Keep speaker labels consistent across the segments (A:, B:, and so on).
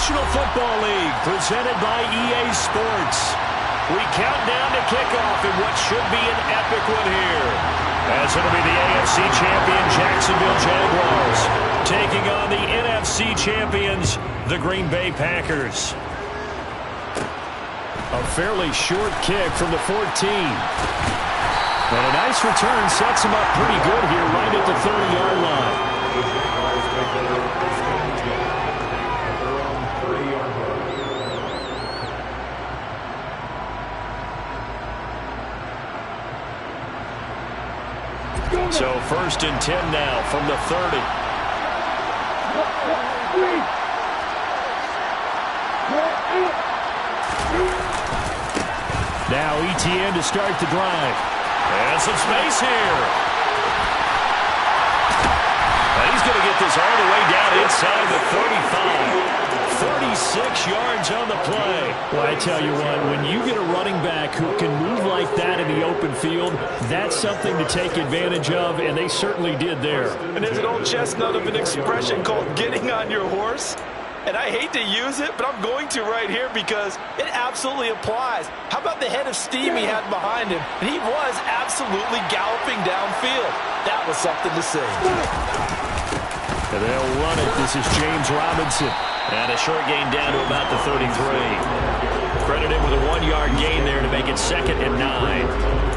A: National Football League, presented by EA Sports. We count down to kickoff in what should be an epic one here, as it'll be the AFC champion Jacksonville Jaguars taking on the NFC champions, the Green Bay Packers. A fairly short kick from the 14. And a nice return sets him up pretty good here right at the 30-yard line. So 1st and 10 now from the 30. Now ETN to start the drive. And some space here. And he's going to get this all the way down inside the 35. 36 yards on the play. Well, I tell you what, when you get a running back who can move like that in the open field, that's something to take advantage of, and they certainly did there.
B: And there's an old chestnut of an expression called getting on your horse. And I hate to use it, but I'm going to right here because it absolutely applies. How about the head of steam he had behind him? And he was absolutely galloping downfield. That was something to see.
A: And they'll run it. This is James Robinson. And a short gain down to about the 33. Credited with a 1-yard gain there to make it 2nd and 9.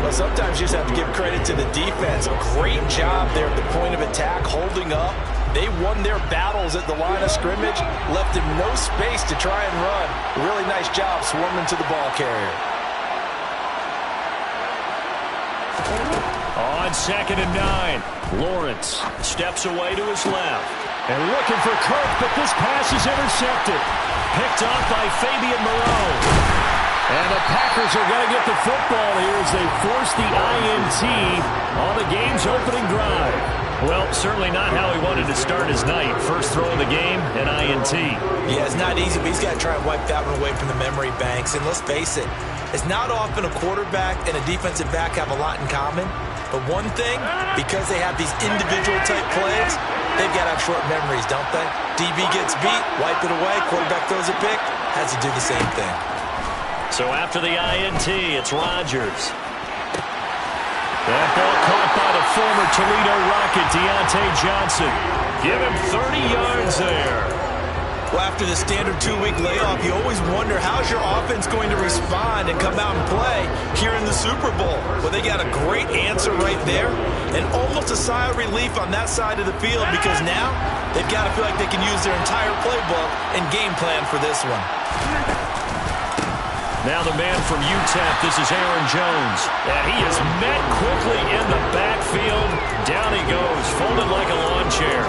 B: Well, sometimes you just have to give credit to the defense. Great job there at the point of attack, holding up. They won their battles at the line of scrimmage, left him no space to try and run. Really nice job swarming to the ball carrier.
A: On 2nd and 9, Lawrence steps away to his left. And looking for Kirk, but this pass is intercepted. Picked off by Fabian Moreau. And the Packers are going to get the football here as they force the INT on the game's opening drive. Well, certainly not how he wanted to start his night. First throw of the game, an INT.
B: Yeah, it's not easy, but he's got to try and wipe that one away from the memory banks. And let's face it, it's not often a quarterback and a defensive back have a lot in common. But one thing, because they have these individual type plays, they've got to have short memories, don't they? DB gets beat, wipe it away, quarterback throws a pick, has to do the same thing.
A: So after the INT, it's Rodgers. That ball caught by the former Toledo Rocket, Deontay Johnson. Give him 30 yards there.
B: Well, after the standard 2-week layoff, you always wonder how's your offense going to respond and come out and play here in the Super Bowl. Well, they got a great answer right there and almost a sigh of relief on that side of the field because now they've got to feel like they can use their entire playbook and game plan for this one.
A: Now the man from UTEP, this is Aaron Jones. And he is met quickly in the backfield. Down he goes, folded like a lawn chair.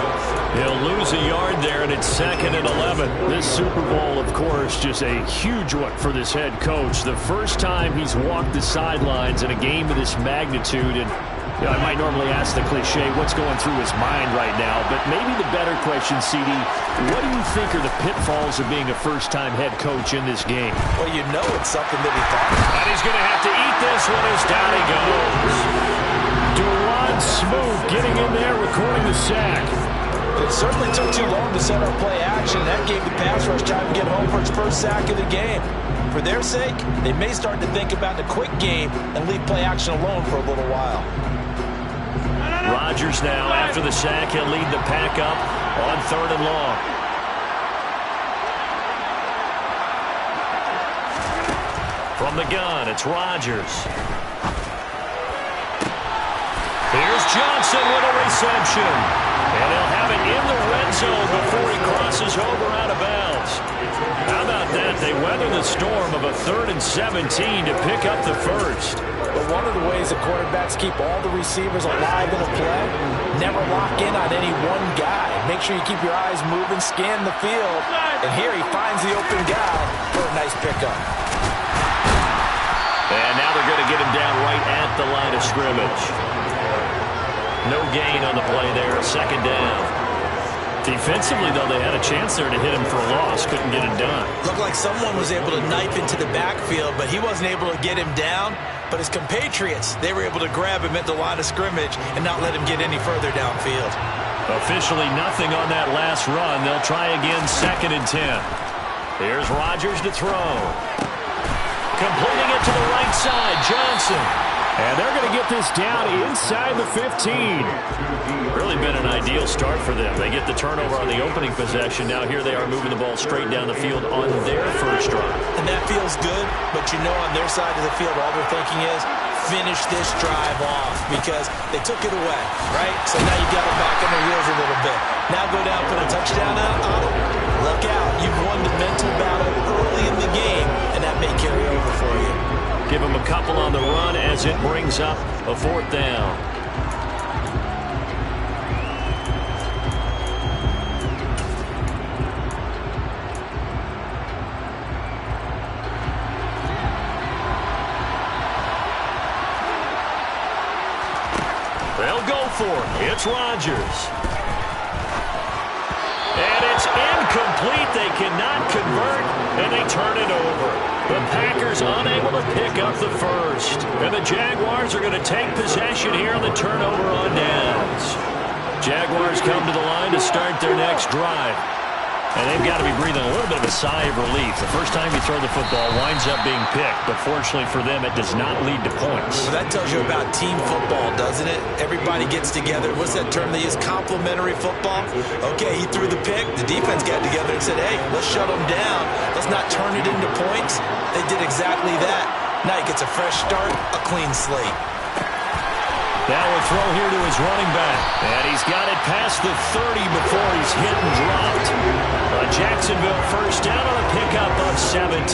A: He'll lose a yard there, and it's 2nd and 11. This Super Bowl, of course, just a huge one for this head coach. The first time he's walked the sidelines in a game of this magnitude. And you know, I might normally ask the cliche, what's going through his mind right now? But maybe the better question, CD, what do you think are the pitfalls of being a first-time head coach in this game?
B: Well, you know it's something that he thought.
A: And he's going to have to eat this one as down he goes. Duron Smoot getting in there, recording the sack.
B: It certainly took too long to set up play action. That gave the pass rush time to get home for its first sack of the game. For their sake, they may start to think about the quick game and leave play action alone for a little while.
A: Rodgers now, after the sack, he'll lead the pack up on 3rd and long. From the gun, it's Rodgers. Here's Johnson with a reception. And they'll have it in the red zone before he crosses over out of bounds. How about that? They weather the storm of a 3rd and 17 to pick up the first.
B: But one of the ways that quarterbacks keep all the receivers alive in a play, never lock in on any one guy. Make sure you keep your eyes moving, scan the field. And here he finds the open guy for a nice pickup.
A: And now they're going to get him down right at the line of scrimmage. No gain on the play there, 2nd down. Defensively, though, they had a chance there to hit him for a loss. Couldn't get it done.
B: Looked like someone was able to knife into the backfield, but he wasn't able to get him down. But his compatriots, they were able to grab him at the line of scrimmage and not let him get any further downfield.
A: Officially nothing on that last run. They'll try again, 2nd and 10. Here's Rodgers to throw. Completing it to the right side, Johnson. And they're going to get this down inside the 15. Really been an ideal start for them. They get the turnover on the opening possession. Now here they are moving the ball straight down the field on their first drive.
B: And that feels good, but you know on their side of the field all they're thinking is finish this drive off because they took it away, right? So now you got them back on their heels a little bit. Now go down, put a touchdown out on them. Look out. You've won the mental battle early in the game, and that may carry over for you.
A: Give them a couple on the run as it brings up a 4th down. They'll go for it. It's Rodgers. And it's incomplete. They cannot convert, and they turn it over. The Packers unable to pick up the first. And the Jaguars are going to take possession here on the turnover on downs. Jaguars come to the line to start their next drive. And they've got to be breathing a little bit of a sigh of relief. The first time you throw the football winds up being picked, but fortunately for them, it does not lead to points.
B: Well, that tells you about team football, doesn't it? Everybody gets together. What's that term they use? Complementary football? Okay, he threw the pick. The defense got together and said, hey, let's shut them down. Let's not turn it into points. They did exactly that. Now he gets a fresh start, a clean slate.
A: Now a throw here to his running back. And he's got it past the 30 before he's hit and dropped. A Jacksonville first down on a pickup of 17.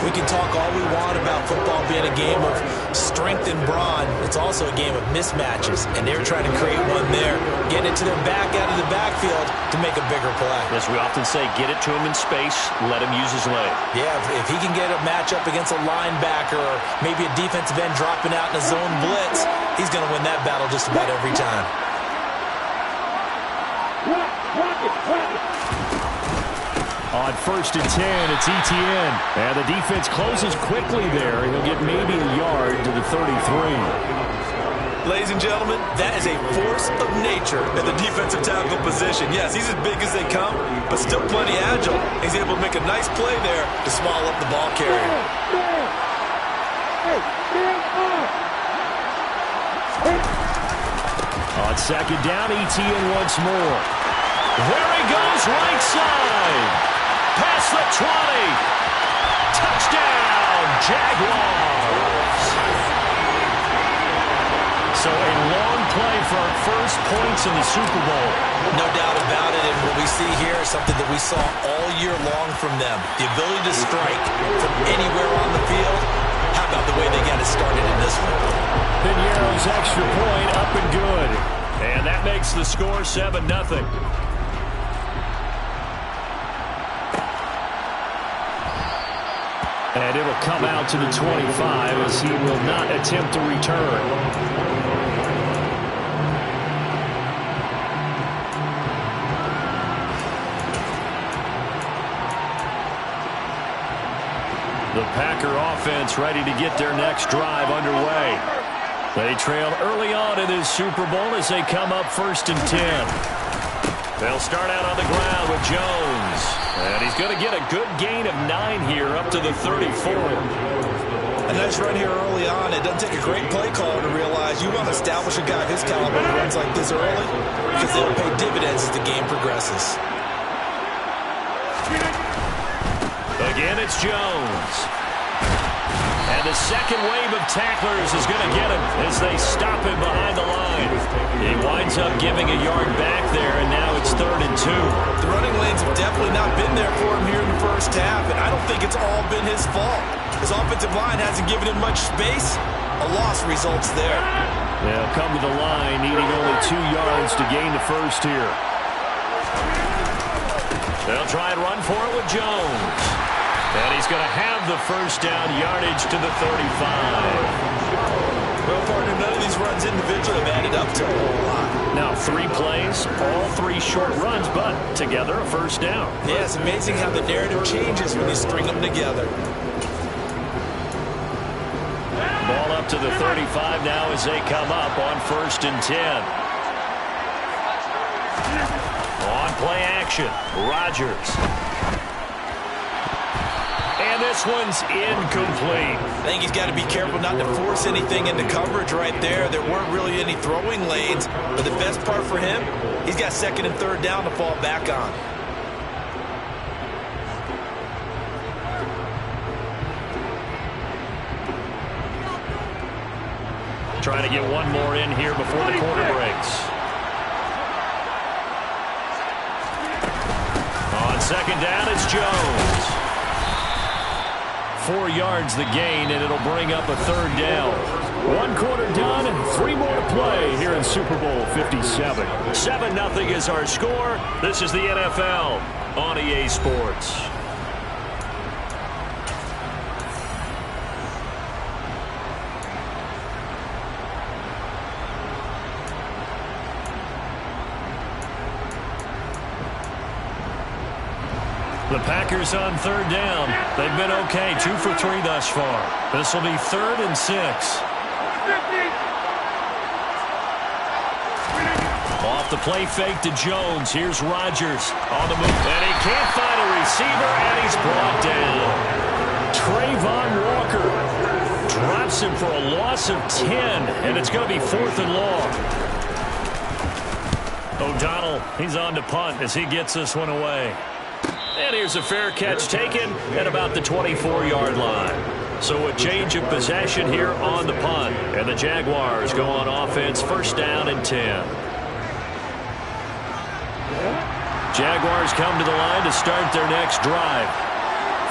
B: We can talk all we want about football being a game of strength and brawn. It's also a game of mismatches, and they're trying to create one there, getting it to their back out of the backfield to make a bigger play.
A: As we often say, get it to him in space, let him use his leg.
B: Yeah, if he can get a matchup against a linebacker or maybe a defensive end dropping out in a zone blitz, he's going to win that battle just about every time.
A: On 1st and 10, it's Etienne. And the defense closes quickly there. He'll get maybe a yard to the 33.
B: Ladies and gentlemen, that is a force of nature in the defensive tackle position. Yes, he's as big as they come, but still plenty agile. He's able to make a nice play there to small up the ball carrier.
A: On 2nd down, Etienne once more. There he goes, right side. Past the 20. Touchdown, Jaguars. So a long play for our first points in the Super Bowl.
B: No doubt about it, and what we see here is something that we saw all year long from them. The ability to strike from anywhere on the field. How about the way they got it started in this one?
A: Piñeiro's extra point up and good. And that makes the score 7-0. And it'll come out to the 25 as he will not attempt to return. The Packer offense ready to get their next drive underway. They trailed early on in this Super Bowl as they come up 1st and 10. They'll start out on the ground with Jones. And he's going to get a good gain of 9 here up to the 34.
B: A nice run here early on. It doesn't take a great play caller to realize you want to establish a guy of his caliber who runs like this early because they'll pay dividends as the game progresses.
A: Again, it's Jones. And the second wave of tacklers is going to get him as they stop him behind the line. He winds up giving a yard back there, and now it's 3rd and 2.
B: The running lanes have definitely not been there for him here in the first half, and I don't think it's all been his fault. His offensive line hasn't given him much space. A loss results there.
A: They'll come to the line, needing only 2 yards to gain the first here. They'll try and run for it with Jones. And he's going to have the first down, yardage to the 35.
B: Well, partner, none of these runs individually have added up to a whole lot.
A: Now 3 plays, all 3 short runs, but together a first down.
B: Yeah, it's amazing how the narrative changes when you string them together.
A: Ball up to the 35 now as they come up on 1st and 10. On play action, Rodgers. And this one's incomplete.
B: I think he's got to be careful not to force anything into coverage right there. There weren't really any throwing lanes. But the best part for him, he's got second and third down to fall back on.
A: Trying to get one more in here before the quarter breaks. On second down, it's Jones. 4 yards the gain, and it'll bring up a third down. 1 quarter done, 3 more to play here in Super Bowl 57. 7-0 is our score. This is the NFL on EA Sports. The Packers on third down. They've been okay, 2 for 3 thus far. This will be 3rd and 6. Off the play fake to Jones. Here's Rodgers on the move. And he can't find a receiver, and he's brought down. Trayvon Walker drops him for a loss of 10, and it's going to be 4th and long. O'Donnell, he's on to punt as he gets this one away. And here's a fair catch taken at about the 24-yard line. So a change of possession here on the punt. And the Jaguars go on offense, 1st down and 10. Jaguars come to the line to start their next drive.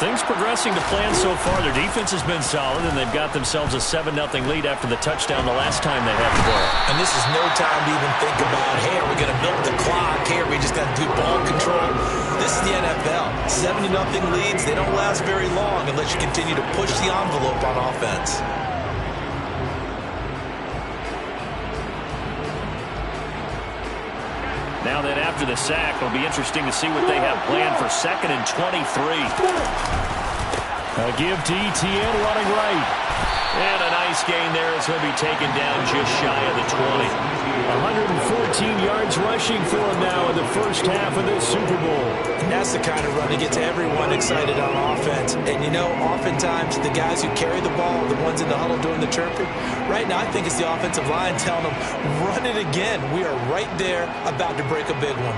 A: Things progressing to plan so far. Their defense has been solid, and they've got themselves a 7-0 lead after the touchdown the last time they had the ball.
B: And this is no time to even think about, hey, are we going to milk the clock? Hey, are we just going to do ball control? This is the NFL. 70-0 leads, they don't last very long unless you continue to push the envelope on offense.
A: Now then, after the sack, it'll be interesting to see what they have planned for 2nd and 23. A give to Etienne running right. And a nice gain there as he'll be taken down just shy of the 20. 114 yards rushing for him now in the first half of this Super Bowl.
B: And that's the kind of run that gets everyone excited on offense. And, you know, oftentimes the guys who carry the ball, the ones in the huddle doing the chirping, right now I think it's the offensive line telling them, run it again. We are right there about to break a big one.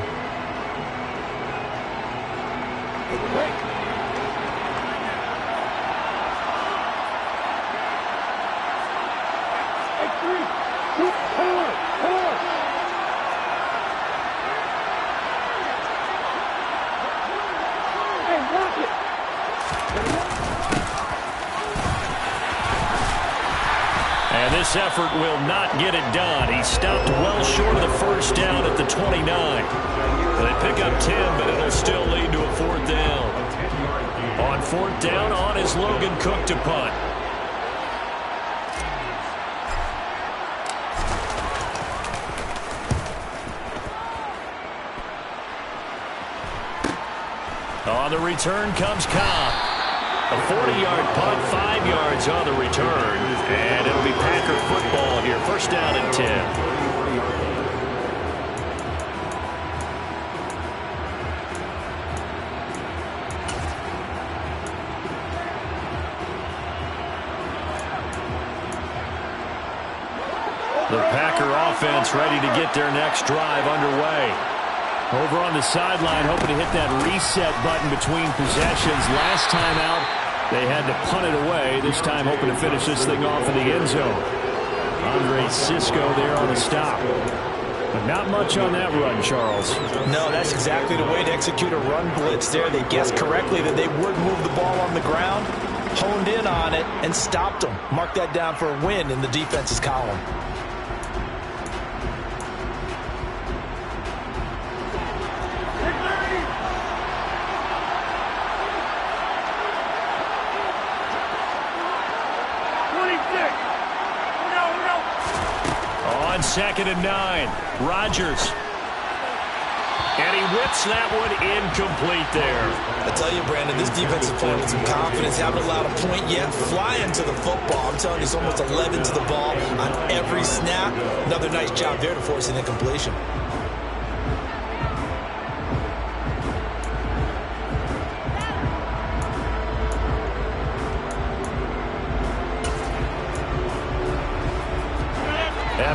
A: And this effort will not get it done. He stopped well short of the first down at the 29. They pick up 10, but it'll still lead to a 4th down. On 4th down, on is Logan Cook to punt. On the return comes Cobb. A 40-yard punt, 5 yards on the return. And it'll be Packer football here. 1st down and 10. The Packer offense ready to get their next drive underway. Over on the sideline, hoping to hit that reset button between possessions. Last time out, they had to punt it away. This time hoping to finish this thing off in the end zone. Andre Cisco there on the stop. But not much on that run, Charles.
B: No, that's exactly the way to execute a run blitz there. They guessed correctly that they would move the ball on the ground, honed in on it, and stopped them. Mark that down for a win in the defense's column.
A: On 2nd and 9, Rodgers. And he whips that one incomplete there.
B: I tell you, Brandon, this defense is playing with some confidence. Haven't allowed a point yet. Flying to the football. I'm telling you, it's almost 11 to the ball on every snap. Another nice job there to force an incompletion.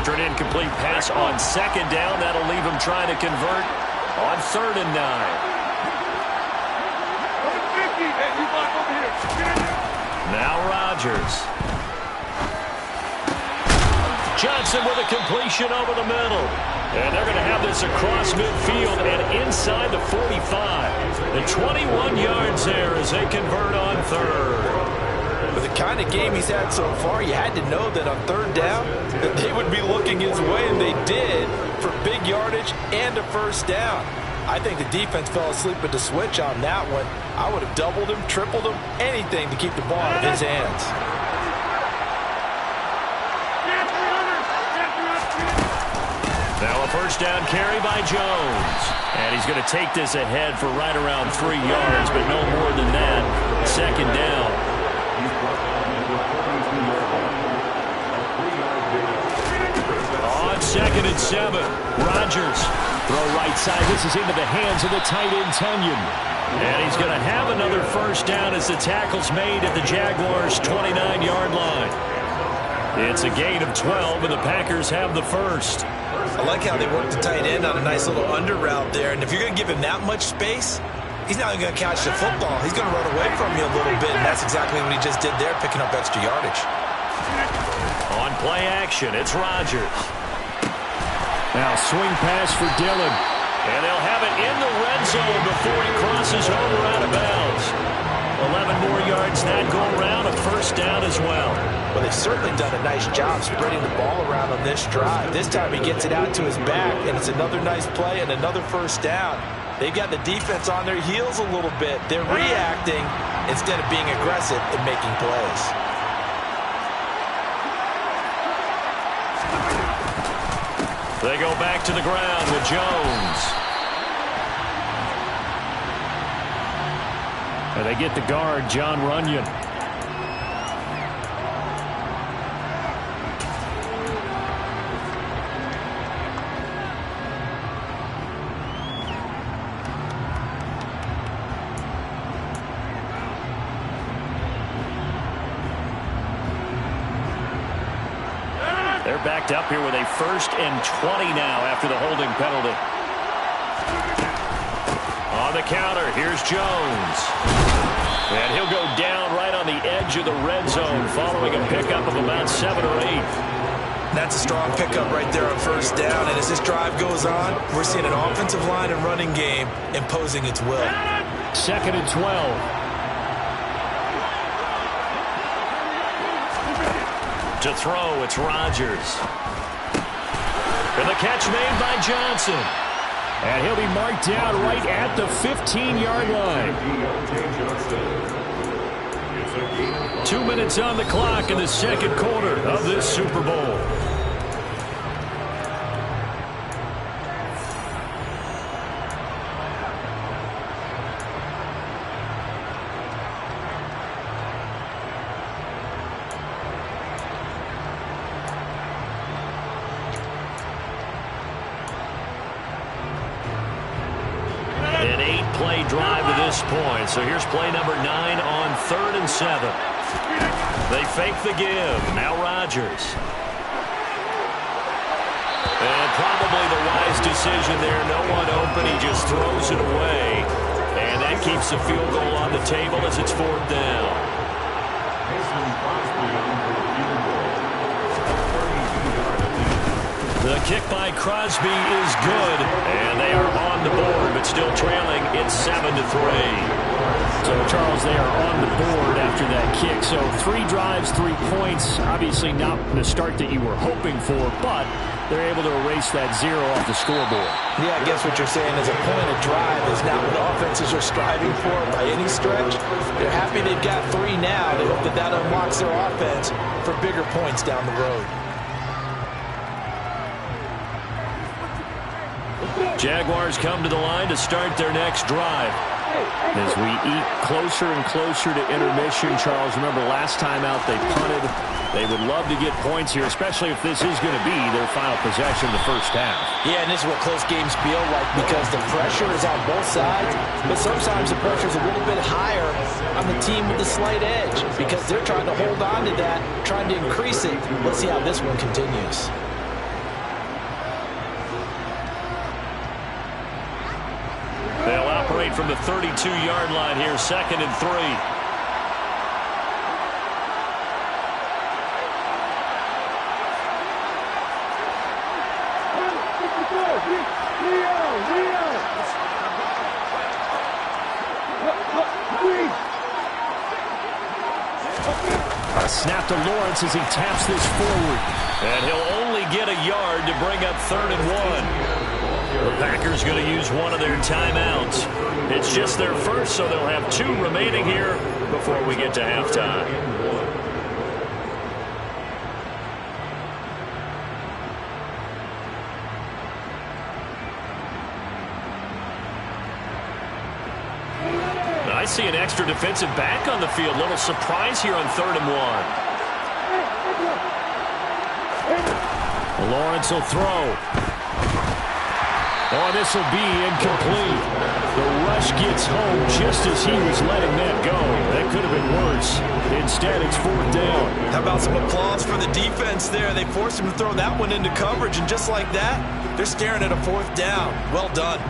A: After an incomplete pass on second down, that'll leave him trying to convert on 3rd and 9. Now Rodgers. Johnson with a completion over the middle. And they're going to have this across midfield and inside the 45. The 21 yards there as they convert on 3rd.
B: With the kind of game he's had so far, you had to know that on 3rd down that they would be looking his way, and they did, for big yardage and a 1st down. I think the defense fell asleep at the switch on that one. I would have doubled him, tripled him, anything to keep the ball out of his hands.
A: Now a 1st down carry by Jones. And he's going to take this ahead for right around 3 yards, but no more than that. 2nd down. On 2nd and 7, Rodgers. Throw right side. This is into the hands of the tight end, Tunyon. And he's going to have another 1st down as the tackle's made at the Jaguars' 29-yard line. It's a gain of 12, and the Packers have the 1st.
B: I like how they work the tight end on a nice little under route there. And if you're going to give him that much space, he's not going to catch the football. He's going to run away from you a little bit, and that's exactly what he just did there, picking up extra yardage.
A: On play action, it's Rodgers. Now swing pass for Dillon. And they'll have it in the red zone before he crosses over out of bounds. 11 more yards that go around, a 1st down as well.
B: Well, they've certainly done a nice job spreading the ball around on this drive. This time he gets it out to his back, and it's another nice play and another 1st down. They've got the defense on their heels a little bit. They're reacting instead of being aggressive and making plays.
A: They go back to the ground with Jones. And they get the guard, Jon Runyan. They're backed up here with a 1st and 20 now after the holding penalty. On the counter, here's Jones. And he'll go down right on the edge of the red zone following a pickup of about 7 or 8.
B: That's a strong pickup right there on 1st down. And as this drive goes on, we're seeing an offensive line and running game imposing its will.
A: 2nd and 12. To throw, it's Rodgers. And the catch made by Johnson. And he'll be marked down right at the 15-yard line. 2 minutes on the clock in the 2nd quarter of this Super Bowl. An 8-play drive to this point. So here's play number 9 on 3rd and 7. They fake the give. Now Rodgers. And probably the wise decision there. No one open. He just throws it away. And that keeps the field goal on the table as it's 4th down. The kick by Crosby is good, and they are on the board, but still trailing. It's 7-3. So, Charles, they are on the board after that kick. So 3 drives, 3 points. Obviously not the start that you were hoping for, but they're able to erase that 0 off the scoreboard.
B: Yeah, I guess what you're saying is a point of drive is not what offenses are striving for by any stretch. They're happy they've got 3 now. They hope that that unlocks their offense for bigger points down the road.
A: Jaguars come to the line to start their next drive. As we eat closer and closer to intermission, Charles, remember last time out they punted. They would love to get points here, especially if this is going to be their final possession of the first half.
B: Yeah, and this is what close games feel like because the pressure is on both sides, but sometimes the pressure is a little bit higher on the team with the slight edge because they're trying to hold on to that, trying to increase it. Let's see how this one continues.
A: from the 32-yard line here, 2nd and 3. A snap to Lawrence as he taps this forward. And he'll only get a yard to bring up 3rd and 1. The Packers going to use one of their timeouts. It's just their first, so they'll have 2 remaining here before we get to halftime. I see an extra defensive back on the field. Little surprise here on 3rd and 1. Lawrence will throw. Oh, this will be incomplete. The rush gets home just as he was letting that go. That could have been worse. Instead, it's 4th down.
B: How about some applause for the defense there? They forced him to throw that one into coverage, and just like that, they're staring at a 4th down. Well done.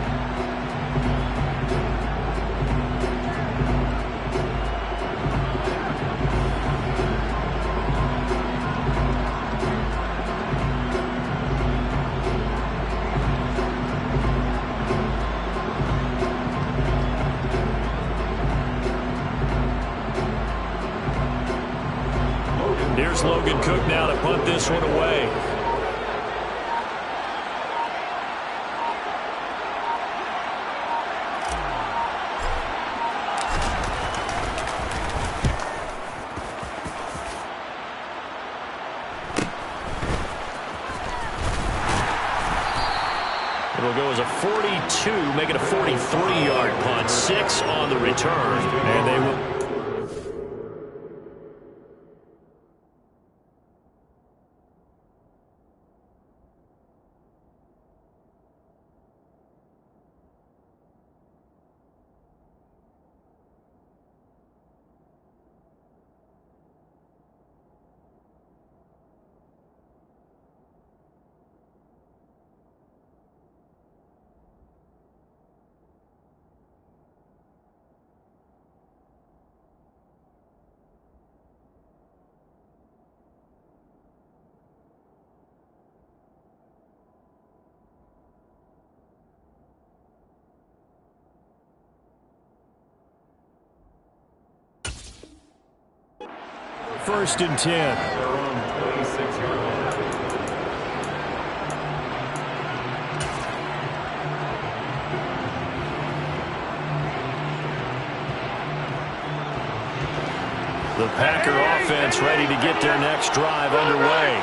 A: Here's Logan Cook now to punt this one away. It'll go as a 42, make it a 43-yard punt. 6 on the return, and they will... First and 10. The Packer offense ready to get their next drive underway.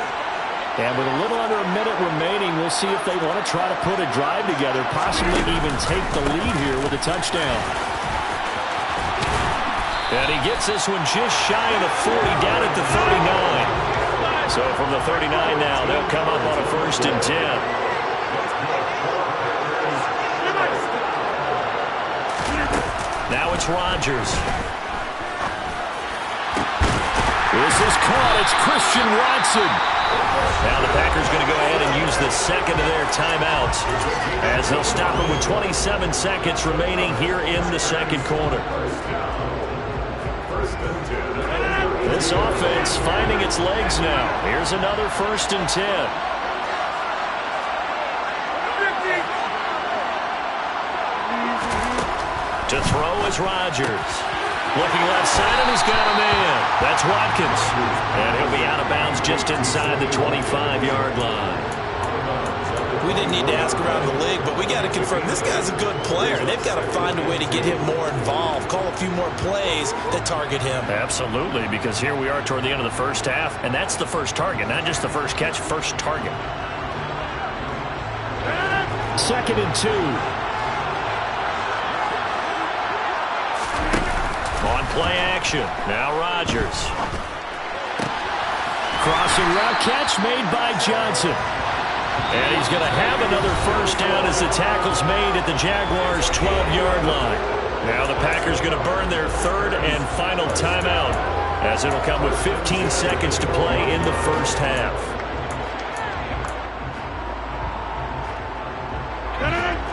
A: And with a little under a minute remaining, we'll see if they want to try to put a drive together, possibly even take the lead here with a touchdown. And he gets this one just shy of the 40, down at the 39. So from the 39 now, they'll come up on a 1st and 10. Now it's Rodgers. This is caught. It's Christian Watson. Now the Packers going to go ahead and use the second of their timeouts as they'll stop it with 27 seconds remaining here in the second quarter. This offense finding its legs now. Here's another 1st and 10. To throw is Rodgers. Looking left side, and he's got a man. That's Watkins. And he'll be out of bounds just inside the 25-yard line. We didn't need to ask around the league, but we got to confirm this guy's a good player. They've got to find a way to get him more involved, call a few more plays that target him. Absolutely, because here we are toward the end of the first half, and that's the first target, not just the first catch, first target. 2nd and 2. On play action. Now Rodgers. Crossing route catch made by Johnson. And he's going to have another 1st down as the tackle's made at the Jaguars' 12-yard line. Now the Packers going to burn their 3rd and final timeout as it'll come with 15 seconds to play in the first half.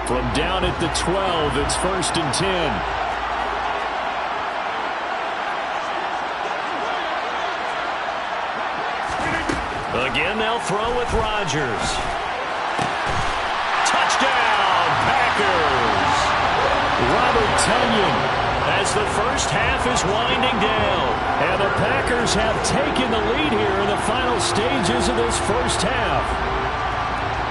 A: From down at the 12, it's 1st and 10. Again, they'll throw with Rodgers. Touchdown, Packers! Robert Tonyan as the first half is winding down. And the Packers have taken the lead here in the final stages of this first half.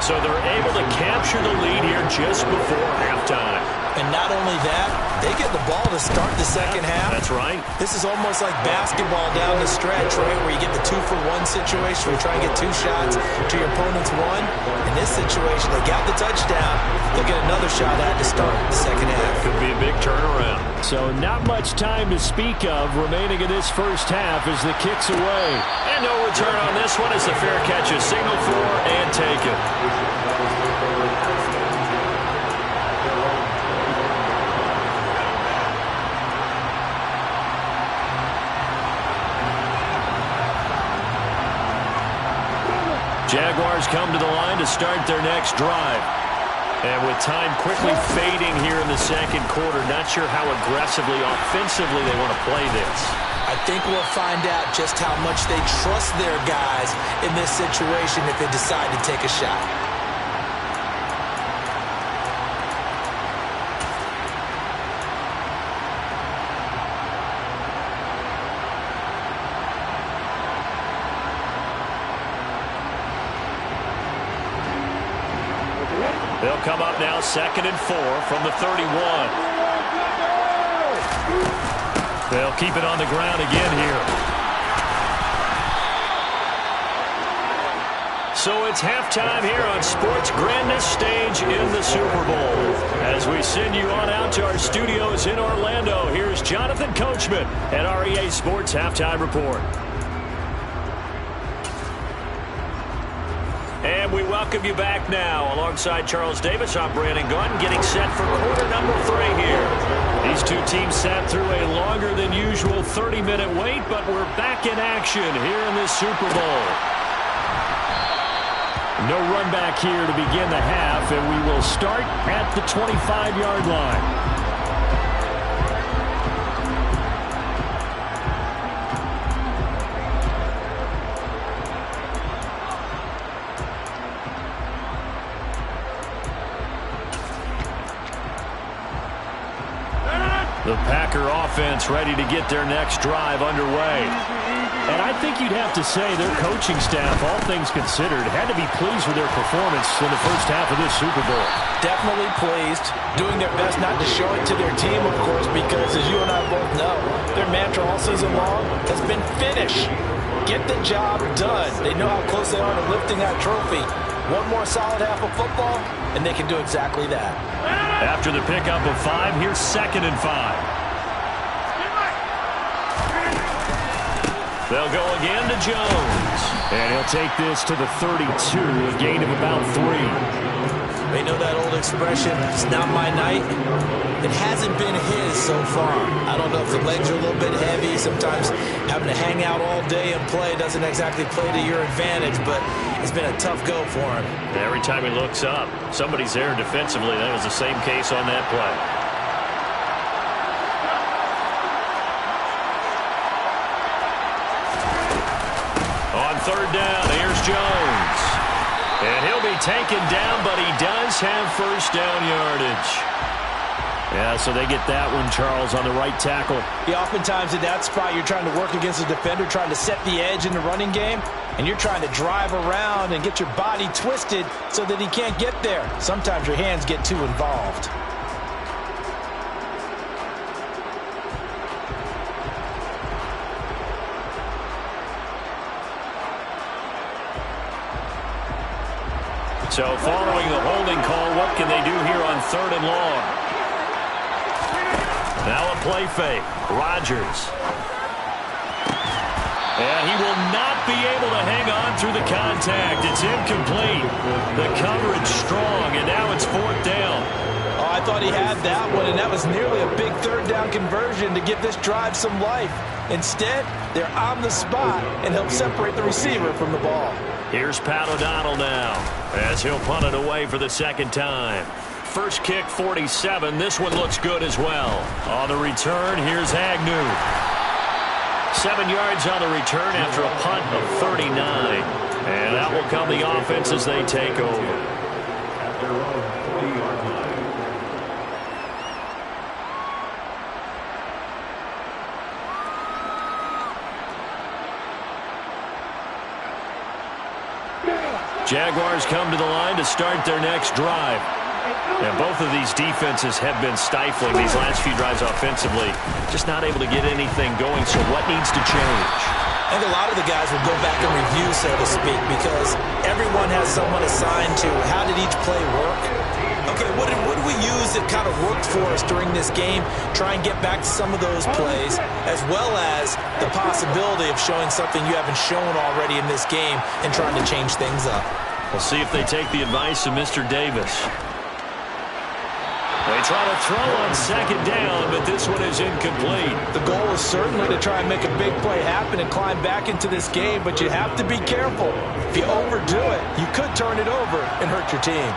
A: So they're able to capture the lead here just before halftime.
B: And not only that, they get the ball to start the second half.
A: That's right.
B: This is almost like basketball down the stretch, right, where you get the 2-for-1 situation where you try and get 2 shots to your opponent's 1. In this situation, they got the touchdown. They'll get another shot at to start the second half.
A: Could be a big turnaround. So not much time to speak of remaining in this first half as the kick's away. And no return on this one as the fair catch is signaled for and taken. Jaguars come to the line to start their next drive. And with time quickly fading here in the second quarter, not sure how aggressively, offensively they want to play this.
B: I think we'll find out just how much they trust their guys in this situation if they decide to take a shot.
A: They'll come up now 2nd and 4 from the 31. They'll keep it on the ground again here. So it's halftime here on Sports' grandest stage in the Super Bowl. As we send you on out to our studios in Orlando, here's Jonathan Coachman at REA Sports Halftime Report. And we welcome you back now. Alongside Charles Davis, I'm Brandon Gunn, getting set for quarter number 3 here. These two teams sat through a longer than usual 30-minute wait, but we're back in action here in this Super Bowl. No run back here to begin the half, and we will start at the 25-yard line. The Packer offense ready to get their next drive underway. And I think you'd have to say their coaching staff, all things considered, had to be pleased with their performance in the first half of this Super Bowl.
B: Definitely pleased. Doing their best not to show it to their team, of course, because as you and I both know, their mantra all season long has been finish. Get the job done. They know how close they are to lifting that trophy. One more solid half of football, and they can do exactly that.
A: After the pickup of 5, here's 2nd and 5. They'll go again to Jones. And he'll take this to the 32, a gain of about 3.
B: They know that old expression, it's not my night. It hasn't been his so far. I don't know if the legs are a little bit heavy. Sometimes having to hang out all day and play doesn't exactly play to your advantage, but it's been a tough go for him.
A: Every time he looks up, somebody's there defensively. That was the same case on that play. On 3rd down, here's Jones. And he'll be taken down, but he does have first down yardage. Yeah, so they get that one, Charles, on the right tackle.
B: Yeah, oftentimes at that spot, you're trying to work against a defender, trying to set the edge in the running game, and you're trying to drive around and get your body twisted so that he can't get there. Sometimes your hands get too involved.
A: So following the holding call, what can they do here on 3rd and long? Now a play fake. Rodgers. And he will not be able to hang on through the contact. It's incomplete. The coverage strong, and now it's 4th down.
B: Oh, I thought he had that one, and that was nearly a big 3rd down conversion to give this drive some life. Instead, they're on the spot and help separate the receiver from the ball.
A: Here's Pat O'Donnell now, as he'll punt it away for the 2nd time. first kick 47. This one looks good as well. On the return, here's Agnew. 7 yards on the return after a punt of 39. And that will come the offense as they take over. Jaguars come to the line to start their next drive. And both of these defenses have been stifling these last few drives offensively. Just not able to get anything going, so what needs to change?
B: I think a lot of the guys will go back and review, so to speak, because everyone has someone assigned to how did each play work. Okay, what did we use that kind of worked for us during this game? Try and get back to some of those plays, as well as the possibility of showing something you haven't shown already in this game and trying to change things up.
A: We'll see if they take the advice of Mr. Davis. They try to throw on second down, but this one is incomplete.
B: The goal is certainly to try and make a big play happen and climb back into this game, but you have to be careful. If you overdo it, you could turn it over and hurt your team.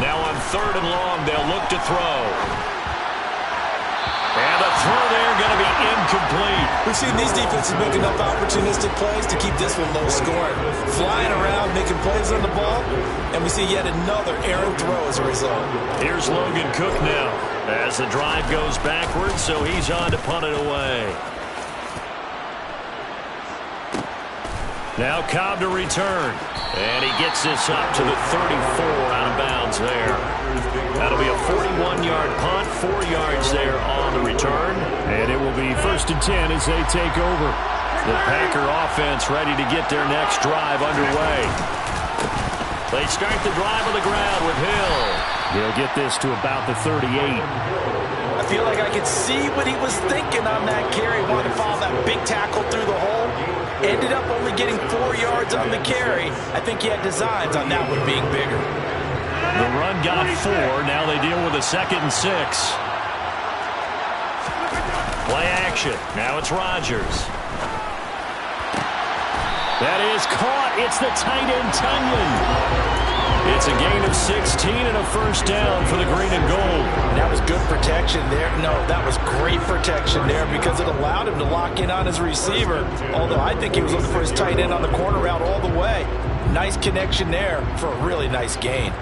A: Now on 3rd and long, they'll look to throw. And the throw there going to be incomplete.
B: We've seen these defenses make enough opportunistic plays to keep this one low scoring. Flying around, making plays on the ball, and we see yet another errant throw as a result.
A: Here's Logan Cook now as the drive goes backwards, so he's on to punt it away. Now Cobb to return. And he gets this up to the 34 out of bounds there. That'll be a 41-yard punt, 4 yards there on the return. And it will be 1st and 10 as they take over. The Packer offense ready to get their next drive underway. They start the drive on the ground with Hill. He'll get this to about the 38.
B: I feel like I could see what he was thinking on that carry. Wanted to follow that big tackle through the hole. Ended up only getting 4 yards on the carry. I think he had designs on that one being bigger.
A: The run got 4. Now they deal with a 2nd and 6. Play action. Now it's Rodgers. That is caught. It's the tight end, Tunyon. It's a gain of 16 and a first down for the green and gold.
B: That was good protection there. No, that was great protection there because it allowed him to lock in on his receiver. Although I think he was looking for his tight end on the corner route all the way. Nice connection there for a really nice gain.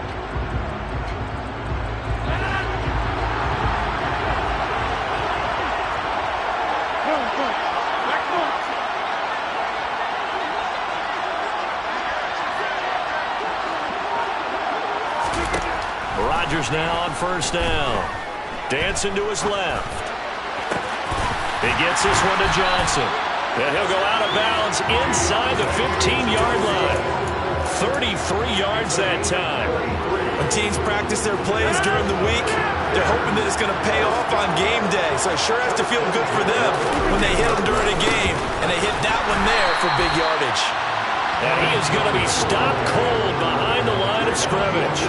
A: Rodgers now on first down. Dancing to his left. He gets this one to Johnson. And he'll go out of bounds inside the 15-yard line. 33 yards that time.
B: When teams practice their plays during the week, they're hoping that it's going to pay off on game day. So it sure has to feel good for them when they hit them during a game. And they hit that one there for big yardage.
A: And he is going to be stopped cold behind the line of scrimmage.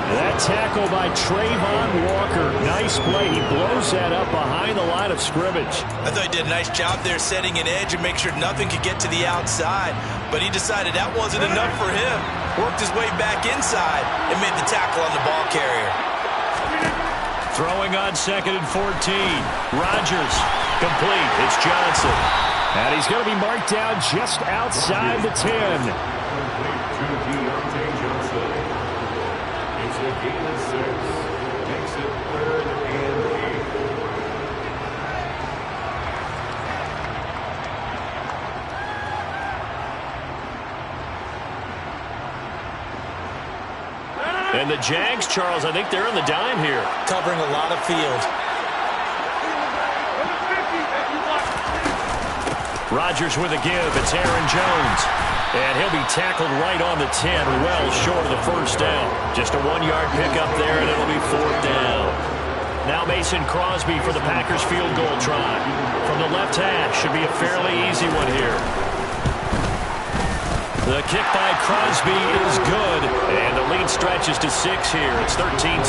A: That tackle by Trayvon Walker. Nice play. He blows that up behind the line of scrimmage.
B: I thought he did a nice job there setting an edge and make sure nothing could get to the outside. But he decided that wasn't enough for him. Worked his way back inside and made the tackle on the ball carrier.
A: Throwing on 2nd and 14. Rodgers. Complete. It's Johnson. And he's going to be marked down just outside the 10.
C: It's a gain of 6. Makes it 3rd and
A: 8. And the Jags, Charles, I think they're on the dime here.
B: Covering a lot of field.
A: Rodgers with a give. It's Aaron Jones. And he'll be tackled right on the 10, well short of the first down. Just a 1-yard pickup there, and it'll be 4th down. Now Mason Crosby for the Packers field goal try. From the left hash, should be a fairly easy one here. The kick by Crosby is good, and the lead stretches to 6 here. It's 13-7.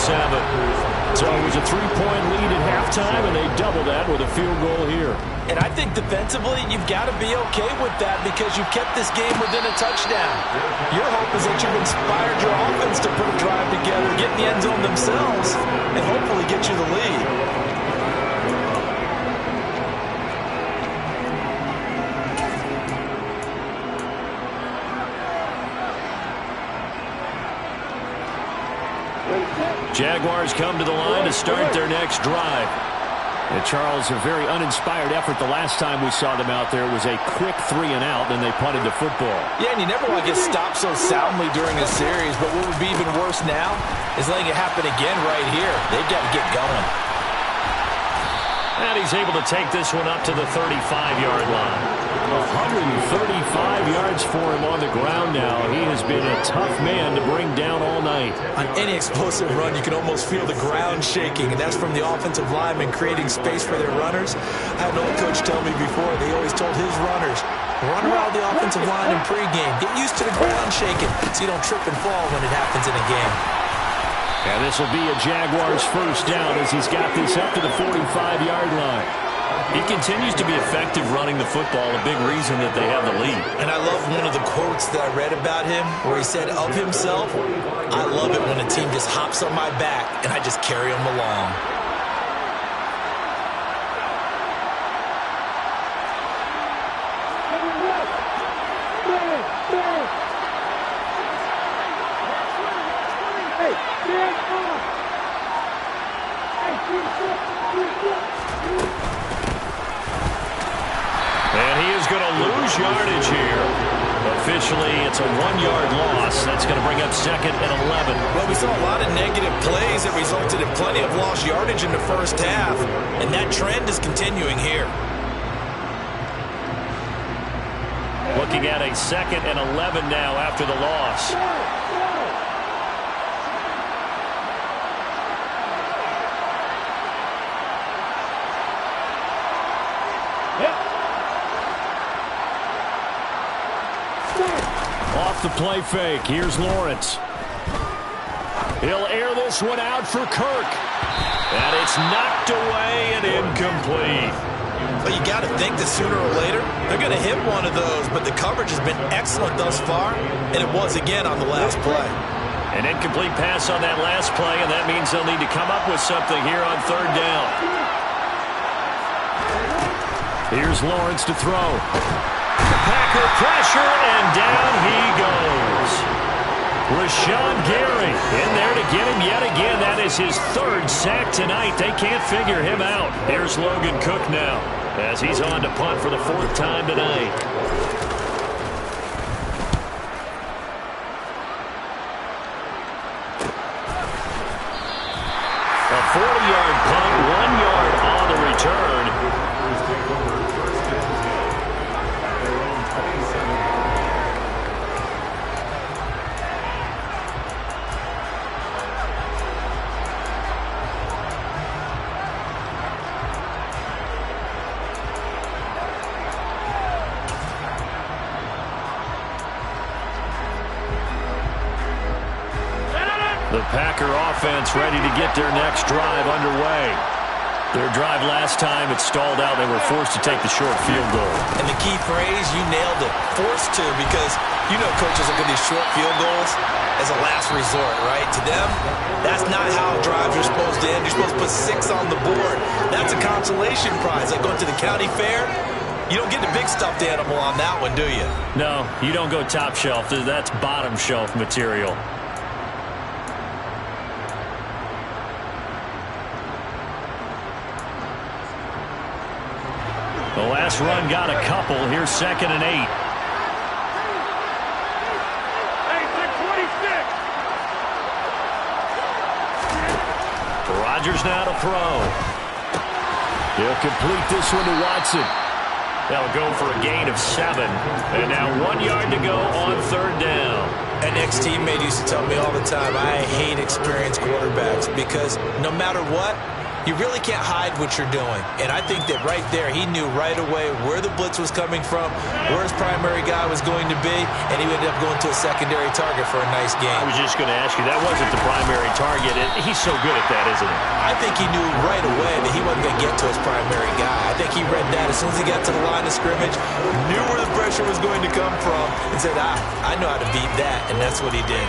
D: So it was a 3-point lead at halftime, and they doubled that with a field goal here.
B: And I think defensively, you've got to be okay with that because you've kept this game within a touchdown. Your hope is that you've inspired your offense to put a drive together, get in the end zone themselves, and hopefully get you the lead.
A: Jaguars come to the line to start their next drive. And Charles, a very uninspired effort the last time we saw them out there. It was a quick 3-and-out, then they punted the football.
B: Yeah, and you never want to get stopped so soundly during a series, but what would be even worse now is letting it happen again right here. They've got to get going.
A: And he's able to take this one up to the 35-yard line.
D: 135 yards for him on the ground now. He has been a tough man to bring down all night.
B: On any explosive run, you can almost feel the ground shaking, and that's from the offensive linemen creating space for their runners. I had an old coach tell me before, they always told his runners, run around the offensive line in pregame. Get used to the ground shaking so you don't trip and fall when it happens in a game.
D: And this will be a Jaguars first down as he's got this up to the 45-yard line.
A: He continues to be effective running the football, a big reason that they have the lead.
B: And I love one of the quotes that I read about him where he said of himself, I love it when a team just hops on my back and I just carry them along.
A: And he is going to lose yardage here. Officially, it's a 1-yard loss. That's going to bring up 2nd and 11.
B: Well, we saw a lot of negative plays that resulted in plenty of lost yardage in the first half, and that trend is continuing here.
A: Looking at a 2nd and 11 now after the loss.
D: Off the play fake. Here's Lawrence. He'll air this one out for Kirk.
A: And it's knocked away and incomplete.
B: But you got to think that sooner or later, they're going to hit one of those, but the coverage has been excellent thus far, and it was again on the last play.
A: An incomplete pass on that last play, and that means they'll need to come up with something here on 3rd down.
D: Here's Lawrence to throw.
A: Packer pressure, and down he goes. Rashawn Gary in there to get him yet again. That is his 3rd sack tonight. They can't figure him out. Here's Logan Cook now as he's on to punt for the 4th time tonight. A 40-yard punt, 1 yard on the return. The Packer offense ready to get their next drive underway. Their drive last time, it stalled out. They were forced to take the short field goal.
B: And the key phrase, you nailed it, forced to, because you know coaches look at these short field goals as a last resort, right? To them, that's not how drives are supposed to end. You're supposed to put 6 on the board. That's a consolation prize, like going to the county fair. You don't get the big stuffed animal on that one, do you?
A: No, you don't go top shelf. That's bottom shelf material. The last run got a couple. Here's 2nd and 8. Rodgers now to throw.
D: He'll complete this one to Watson.
A: They'll go for a gain of 7. And now 1 yard to go on 3rd down.
B: An ex-teammate used to tell me all the time, I hate experienced quarterbacks because no matter what, You really can't hide what you're doing. And I think that right there, he knew right away where the blitz was coming from, where his primary guy was going to be, and he ended up going to a secondary target for a nice gain.
A: I was just going to ask you, that wasn't the primary target. He's so good at that, isn't he?
B: I think he knew right away that he wasn't going to get to his primary guy. I think he read that as soon as he got to the line of scrimmage, knew where the pressure was going to come from, and said, I know how to beat that, and that's what he did.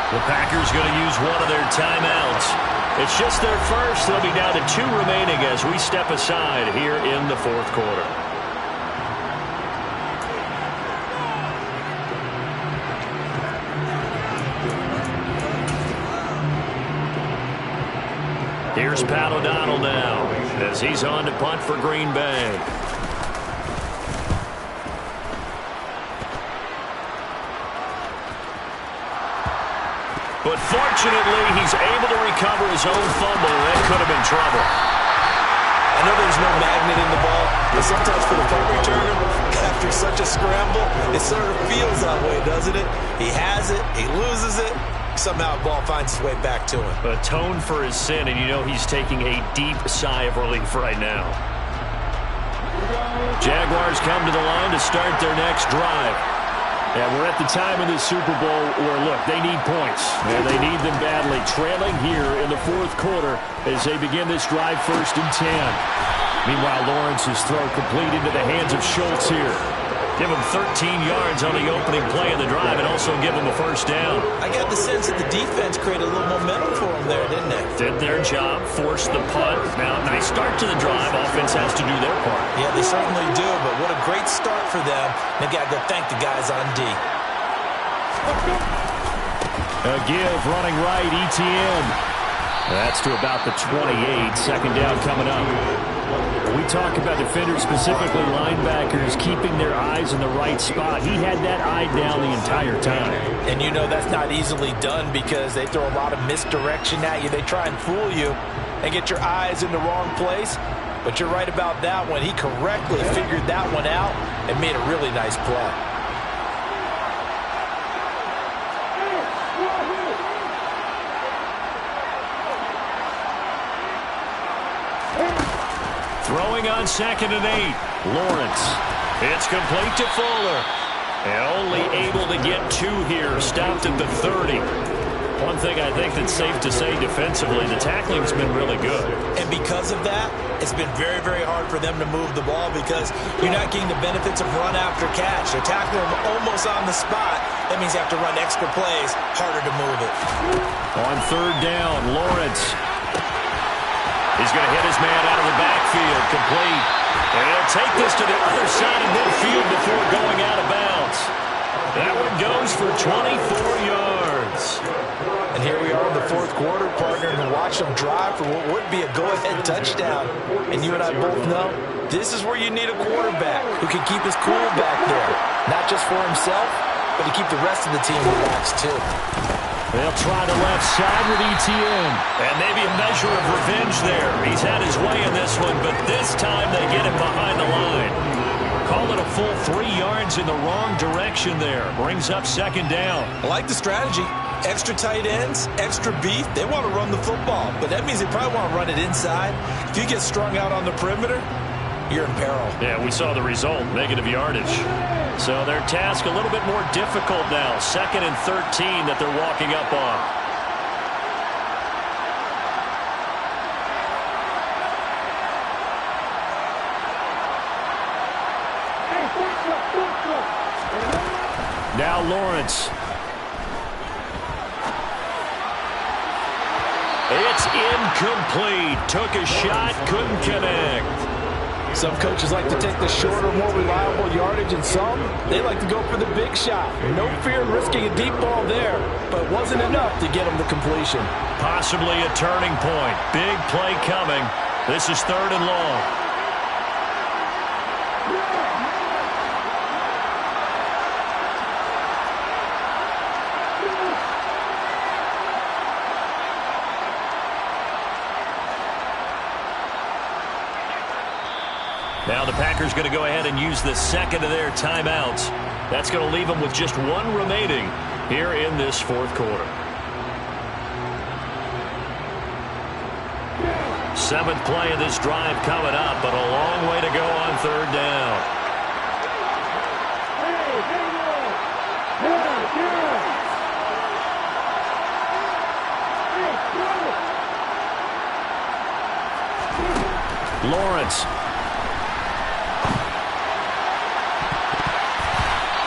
A: The Packers going to use one of their timeouts. It's just their first. They'll be down to 2 remaining as we step aside here in the fourth quarter. Here's Pat O'Donnell now as he's on to punt for Green Bay. But fortunately, he's able to recover his own fumble. That could have been trouble.
B: I know there's no magnet in the ball, but sometimes for the punt returner, after such a scramble, it sort of feels that way, doesn't it? He has it, he loses it, somehow the ball finds its way back to him.
A: Atone for his sin, and you know he's taking a deep sigh of relief right now. Jaguars come to the line to start their next drive. Yeah, we're at the time of the Super Bowl where, look, they need points. And they need them badly. Trailing here in the fourth quarter as they begin this drive 1st and 10. Meanwhile, Lawrence's throw complete into the hands of Schultz here. Give him 13 yards on the opening play of the drive and also give him a first down.
B: I got the sense that the defense created a little momentum for him there, didn't they?
A: Did their job, forced the punt. Now, nice start to the drive. Offense has to do their part.
B: Yeah, they certainly do, but what a great start for them. They've got to go thank the guys on D.
A: A give running right, ETN. That's to about the 28. Second down coming up. We talk about defenders, specifically linebackers, keeping their eyes in the right spot. He had that eye down the entire time.
B: And you know that's not easily done because they throw a lot of misdirection at you. They try and fool you and get your eyes in the wrong place. But you're right about that one. He correctly figured that one out and made a really nice play.
A: Throwing on 2nd and 8. Lawrence. It's complete to Fuller. And only able to get 2 here. Stopped at the 30. One thing I think that's safe to say defensively, the tackling's been really good.
B: And because of that, it's been very, very hard for them to move the ball because you're not getting the benefits of run after catch. They're tackling them almost on the spot. That means you have to run extra plays, harder to move it.
A: On 3rd down, Lawrence. He's going to hit his man out of the backfield, complete. And he'll take this to the other side of midfield before going out of bounds. That one goes for 24 yards.
B: And here we are in the fourth quarter, partner, and watch them drive for what would be a go-ahead touchdown. And you and I both know this is where you need a quarterback who can keep his cool back there. Not just for himself, but to keep the rest of the team relaxed too.
A: They'll try the left side with ETN. And maybe a measure of revenge there. He's had his way in this one, but this time they get him behind the line. Call it a full 3 yards in the wrong direction there. Brings up 2nd down.
B: I like the strategy. Extra tight ends, extra beef. They want to run the football, but that means they probably want to run it inside. If you get strung out on the perimeter, you're in peril.
A: Yeah, we saw the result, negative yardage. So their task a little bit more difficult now. 2nd and 13 that they're walking up on. Now Lawrence. It's incomplete. Took a shot, couldn't connect.
B: Some coaches like to take the shorter, more reliable yardage, and some, they like to go for the big shot. No fear in risking a deep ball there, but it wasn't enough to get them the completion.
A: Possibly a turning point. Big play coming. This is 3rd and long. Packers going to go ahead and use the second of their timeouts. That's going to leave them with just one remaining here in this fourth quarter. Seventh play of this drive coming up, but a long way to go on third down. Lawrence.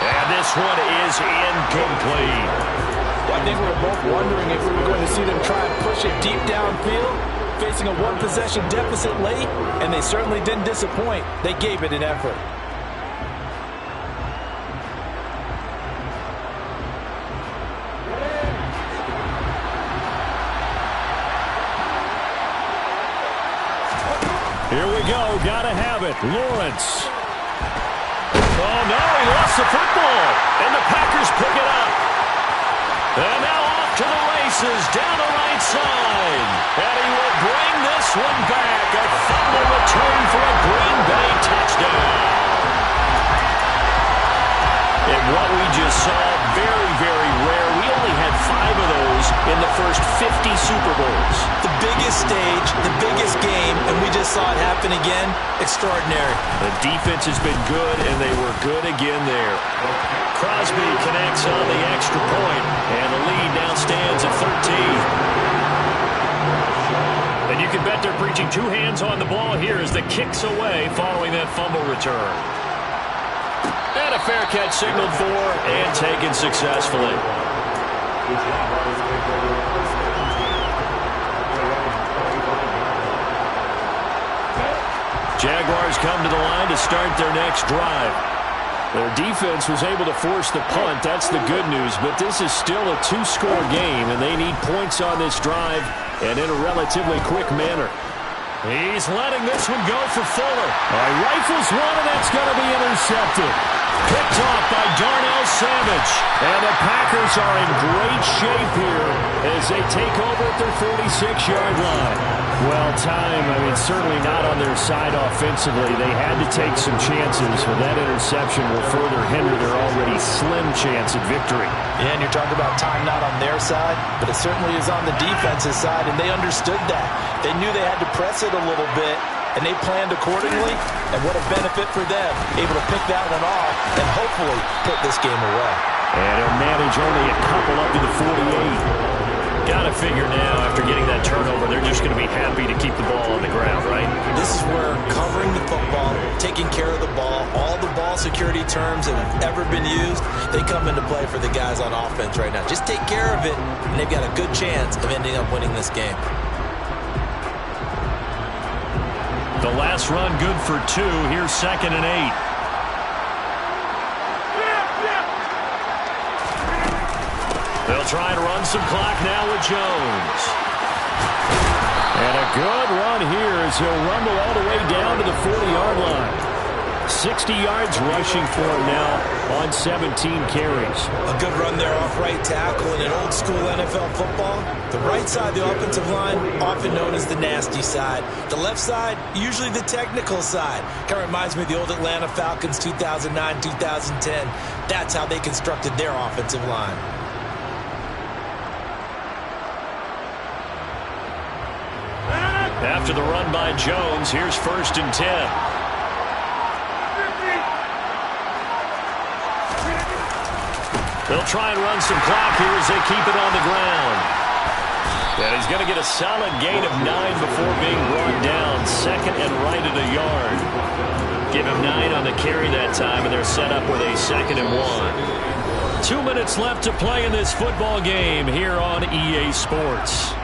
A: And this one is incomplete.
B: Well, I think we were both wondering if we were going to see them try and push it deep downfield, facing a one-possession deficit late, and they certainly didn't disappoint. They gave it an effort.
A: Here we go. Got to have it. Lawrence. Oh, no. He lost the football. And the Packers pick it up. And now off to the races down the right side. And he will bring this one back. A fumble return for a Green Bay touchdown. And what we just saw, very, very rare. We only had 5 of those in the first 50 Super Bowls.
B: The biggest stage, the biggest game, and we just saw it happen again. Extraordinary.
A: The defense has been good, and they were good again there. Crosby connects on the extra point, and the lead now stands at 13. And you can bet they're preaching 2 hands on the ball here as the kick's away following that fumble return. And a fair catch signaled for and taken successfully. Jaguars come to the line to start their next drive. Their defense was able to force the punt. That's the good news. But this is still a 2-score game, and they need points on this drive and in a relatively quick manner. He's letting this one go for Fuller. Rifles one, and that's going to be intercepted. Picked off by Darnell Savage. And the Packers are in great shape here as they take over at their 46-yard line. Well, certainly not on their side offensively. They had to take some chances, but that interception will further hinder their already slim chance at victory.
B: Yeah, and you're talking about time not on their side, but it certainly is on the defense's side, and they understood that. They knew they had to press it a little bit, and they planned accordingly, and what a benefit for them, able to pick that one off and hopefully put this game away.
A: And he'll manage only a couple up to the 48. Got to figure now, after getting that turnover, they're just going to be happy to keep the ball on the ground, right?
B: This is where covering the football, taking care of the ball, all the ball security terms that have ever been used, they come into play for the guys on offense right now. Just take care of it, and they've got a good chance of ending up winning this game.
A: The last run good for 2. Here's 2nd and 8. They'll try and run some clock now with Jones. And a good run here as he'll rumble all the way down to the 40-yard line. 60 yards rushing for him now on 17 carries.
B: A good run there off right tackle in an old-school NFL football. The right side of the offensive line, often known as the nasty side. The left side, usually the technical side. Kind of reminds me of the old Atlanta Falcons 2009, 2010. That's how they constructed their offensive line.
A: After the run by Jones, here's 1st and 10. They'll try and run some clock here as they keep it on the ground. And he's going to get a solid gain of 9 before being brought down. 2nd and right at a yard. Give him 9 on the carry that time, and they're set up with a 2nd and 1. 2 minutes left to play in this football game here on EA Sports.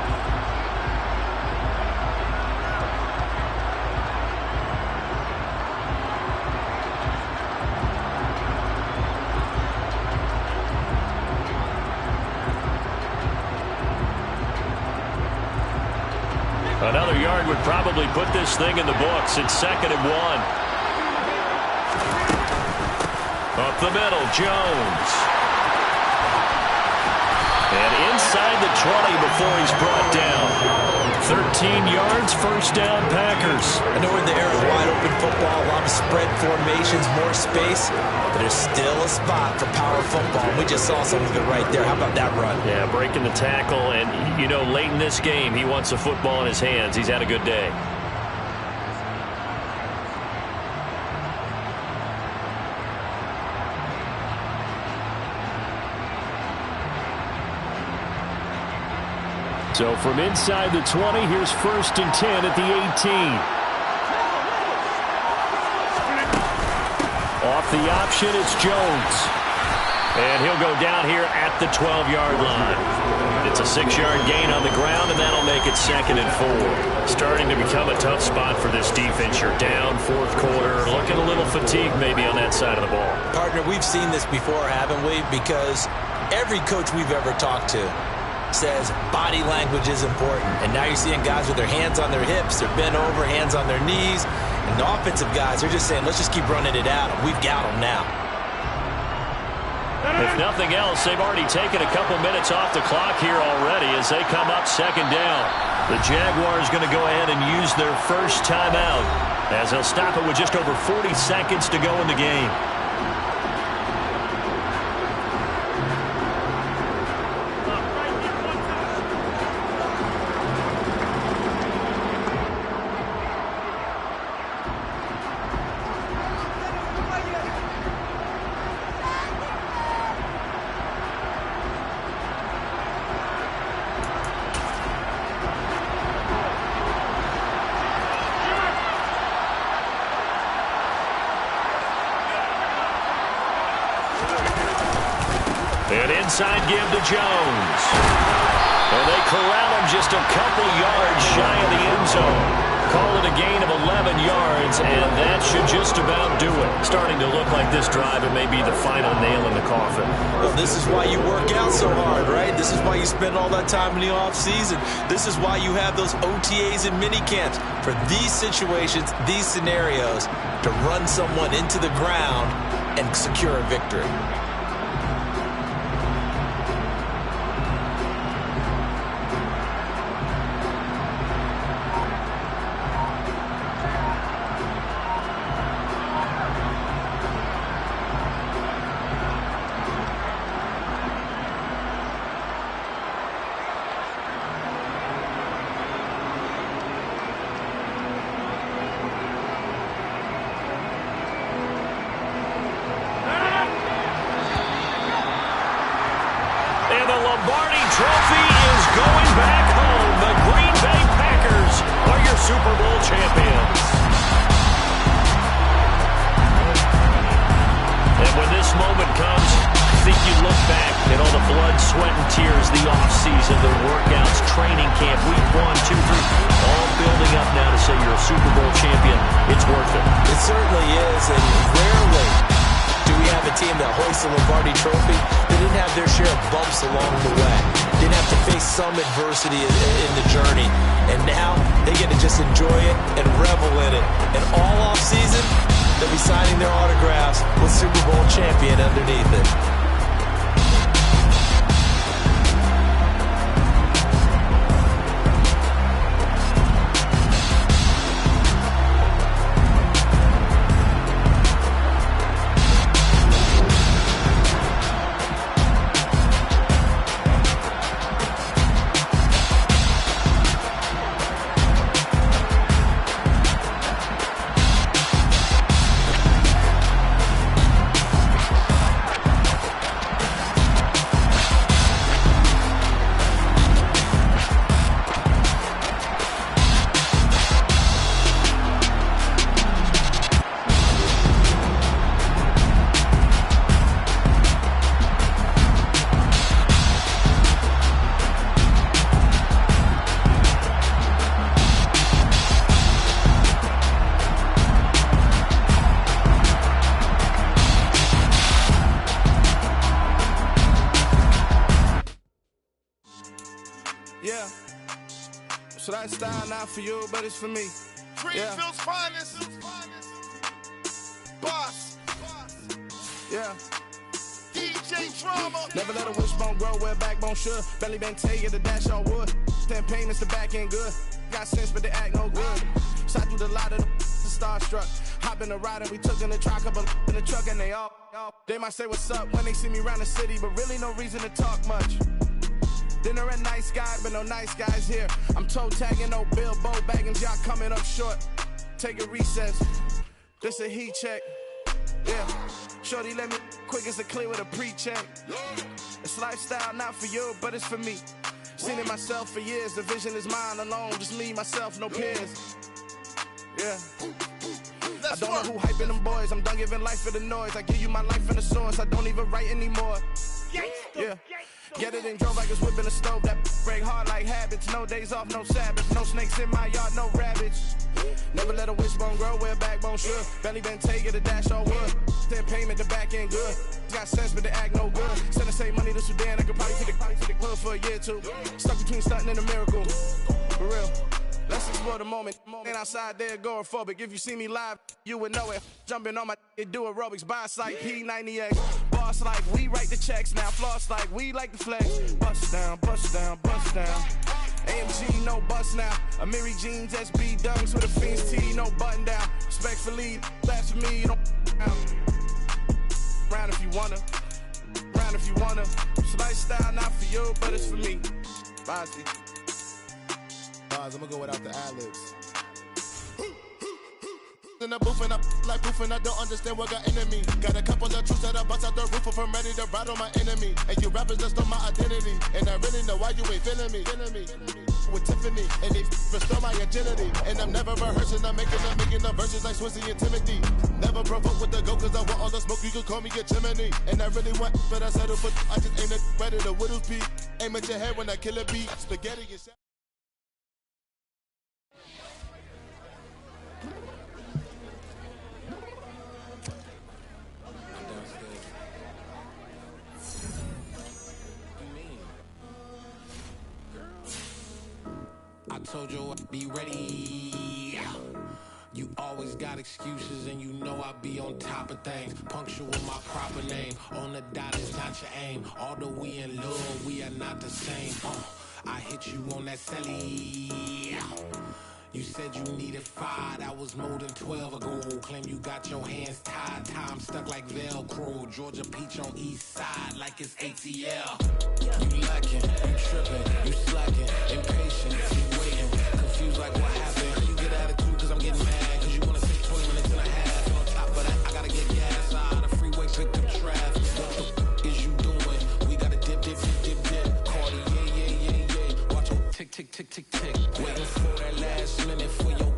A: Another yard would probably put this thing in the books. It's 2nd and 1. Up the middle, Jones. And inside the 20 before he's brought down. 13 yards, first down, Packers.
B: I know we're in the era of wide open football, a lot of spread formations, more space, but there's still a spot for power football. We just saw some of it right there. How about that run?
A: Yeah, breaking the tackle, and, you know, late in this game, he wants the football in his hands. He's had a good day. So from inside the 20, here's 1st and 10 at the 18. Off the option, it's Jones. And he'll go down here at the 12-yard line. It's a 6-yard gain on the ground, and that'll make it 2nd and 4. Starting to become a tough spot for this defense. You're down 4th quarter, looking a little fatigued maybe on that side of the ball.
B: Partner, we've seen this before, haven't we? Because every coach we've ever talked to says body language is important. And now you're seeing guys with their hands on their hips, they're bent over, hands on their knees. And the offensive guys, they're just saying, let's just keep running it out. We've got them now.
A: If nothing else, they've already taken a couple minutes off the clock here already as they come up 2nd down. The Jaguars going to go ahead and use their first timeout as they'll stop it with just over 40 seconds to go in the game. And inside give to Jones. And they corral him just a couple yards shy of the end zone. Call it a gain of 11 yards, and that should just about do it. Starting to look like this drive, it may be the final nail in the coffin.
B: Well, this is why you work out so hard, right? This is why you spend all that time in the offseason. This is why you have those OTAs and mini camps. For these situations, these scenarios, to run someone into the ground and secure a victory.
A: Lombardi Trophy is going back home. The Green Bay Packers are your Super Bowl champions. And when this moment comes, I think you look back at all the blood, sweat, and tears, the offseason, the workouts, training camp, week 1, 2, 3, all building up now to say you're a Super Bowl champion. It's worth it.
B: It certainly is, and rarely do we have a team that hoists the Lombardi Trophy? They didn't have their share of bumps along the way. Didn't have to face some adversity in the journey. And now they get to just enjoy it and revel in it. And all offseason, they'll be signing their autographs with Super Bowl champion underneath it.
E: Yeah. So that style not for you, but it's for me.
F: Greenfield's finest. Boss.
E: Yeah.
F: DJ Drama.
E: Never let a wishbone grow where backbone should. Belly been taking the dash on wood. That pain is the back end good. got sense, but they act no good. Shot through the lot of the starstruck. Hop in the ride and we took in the truck, couple in the truck, and they might say what's up when they see me around the city, but really no reason to talk much. Dinner at Nice Guy, but no nice guys here. I'm toe tagging, no Bilbo baggins, y'all coming up short. Take a recess. This a heat check. Yeah. Shorty let me quick as a clear with a pre-check. It's lifestyle, not for you, but it's for me. Seen it myself for years. The vision is mine alone. Just me, myself, no peers. Yeah. I don't know who hyping them boys. I'm done giving life for the noise. I give you my life in the source. I don't even write anymore. Yeah. Get it and drove like it's whipping a stove. That break hard like habits. No days off, no Sabbath. No snakes in my yard, no rabbits. Never let a wishbone grow where a backbone should. Belly been taking a dash on wood. Then payment, the back end good. Got sense, but they act no good. Send the same money to Sudan. I could probably take the hood for a year or two. Stuck between stunting and a miracle. For real. Let's explore the moment. Ain't outside there agoraphobic. If you see me live, you would know it. Jumping on my do aerobics. Boss like P90X. Boss like we write the checks now. Floss like we like the flex. Bust down, bust down, bust down. AMG, no bust now. Amiri jeans, SB dunks with a Fiends T, no button down. Respectfully, that's for me, you don't round if you wanna. Round if you wanna. It's lifestyle, not for you, but it's for me. Bossy.
G: I'm gonna go without the ad-libs. In the booth and I like proof and I don't understand what got into me. Got a couple of truths that I bust out the roof if I'm ready to ride on my enemy. And you rappers just stole my identity, and I really know why you ain't feeling me. With Tiffany, and they restore my agility. And I'm never rehearsing, I'm making the verses like Swizzy and Timothy. Never provoke with the go, cause I want all the smoke, you can call me a chimney. And I really want, but I settle for, I just aim it ready to whittles beat. Aim at your head when I kill a beat. Spaghetti and shit.
H: I told you I'd be ready. You always got excuses and you know I be on top of things. Punctual with my proper name. On the dot is not your aim. Although we in love, we are not the same. I hit you on that celly. You said you needed 5, that was more than 12 ago. Claim you got your hands tied, time stuck like Velcro. Georgia Peach on east side like it's ATL. You lacking, you tripping, you slacking, impatient, you waiting, confused like what happened. You get attitude cause I'm getting mad, cause you wanna take 20 minutes and a half. And on top of that, I gotta get gas out of the freeway, pick up traffic. What the is you doing? We gotta dip. Cardi, yeah. Watch your tick, waiting for that last minute for your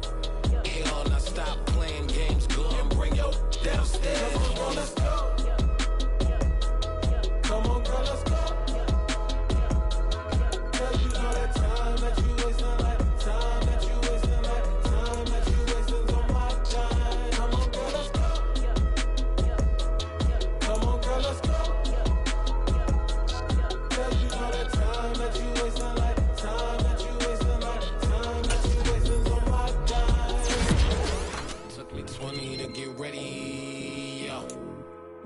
H: hell. Now stop playing games, go and bring your downstairs. Come on, girl, let's go. Come on, girl, let's go. Girl, you know that time that you wasting, like time that you wasting, like time that you wasting on my time. Come on, girl, let's go. Come on, girl, let's go. Girl, you know that time that you wasting, like time that you wasting, like time that you wasting on my time. Took me 20 to get ready. Yo.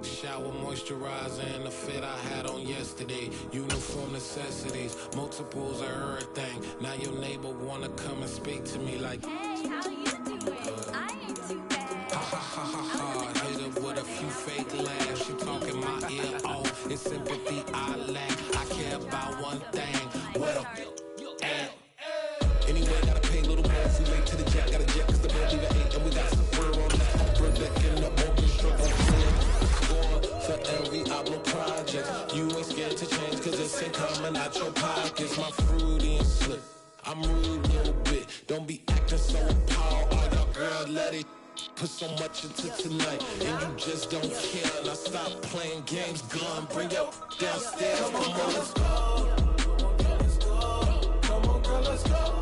H: Shower moisturizer and the fit I had on yesterday. Uniform necessities, multiples of everything. Now your neighbor wanna come and speak to me like,
I: hey, how you doing? I ain't too bad.
H: Ha. Hit her with a few fake laughs. She talking my ear off. It's sympathy I lack. I care about one thing. What up? Anyway, gotta pay a little more if we late to the jet. Got a jet cause the bird leave at 8 and we got some fur on that upper deck in the orchestra for every album project. You ain't scared to change cause it's ain't coming out your pockets. My fruity and slip, I'm rude a little bit. Don't be acting so appalled. All y'all girl, let it put so much into tonight and you just don't care. Now stop playing games, gun, bring your downstairs. Come on, girl, let's go. Come on, girl, let's go.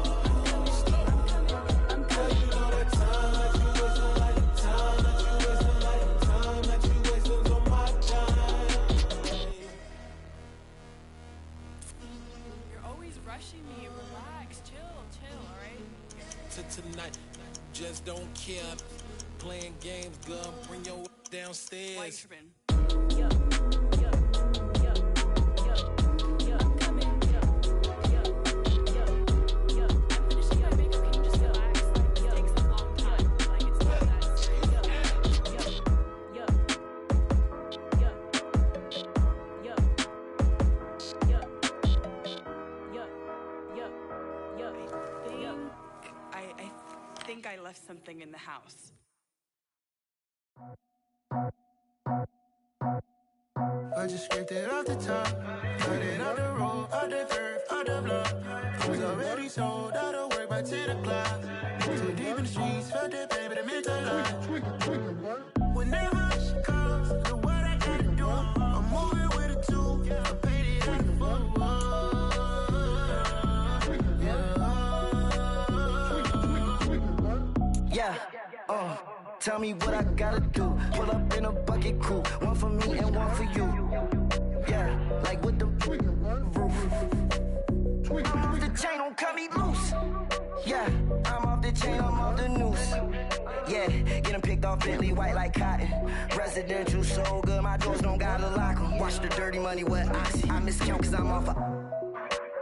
I: Me, relax, chill, alright?
H: Tonight, just don't care. Playing games, gun, bring your downstairs.
I: Why you tripping? I'm coming. I'm finishing my makeup.
J: something in the house.
E: I just scraped it off the top, cut it out the road, out the curve, out the block. I was already sold out of work by 10 o'clock. Too deep in the streets, felt that baby, the mental lie. Whenever she calls, the what I gotta do, I'm moving with a two. I paid it out the full.
K: Yeah, tell me what I gotta do. Pull up in a bucket crew, one for me and one for you. Yeah, like with the roof. I'm off the chain, don't cut me loose. Yeah, I'm off the chain, I'm off the noose. Yeah, getting picked off Bentley, white like cotton. Residential so good, my doors don't gotta lock 'em. Watch the dirty money with oxy. I miscount cause I'm off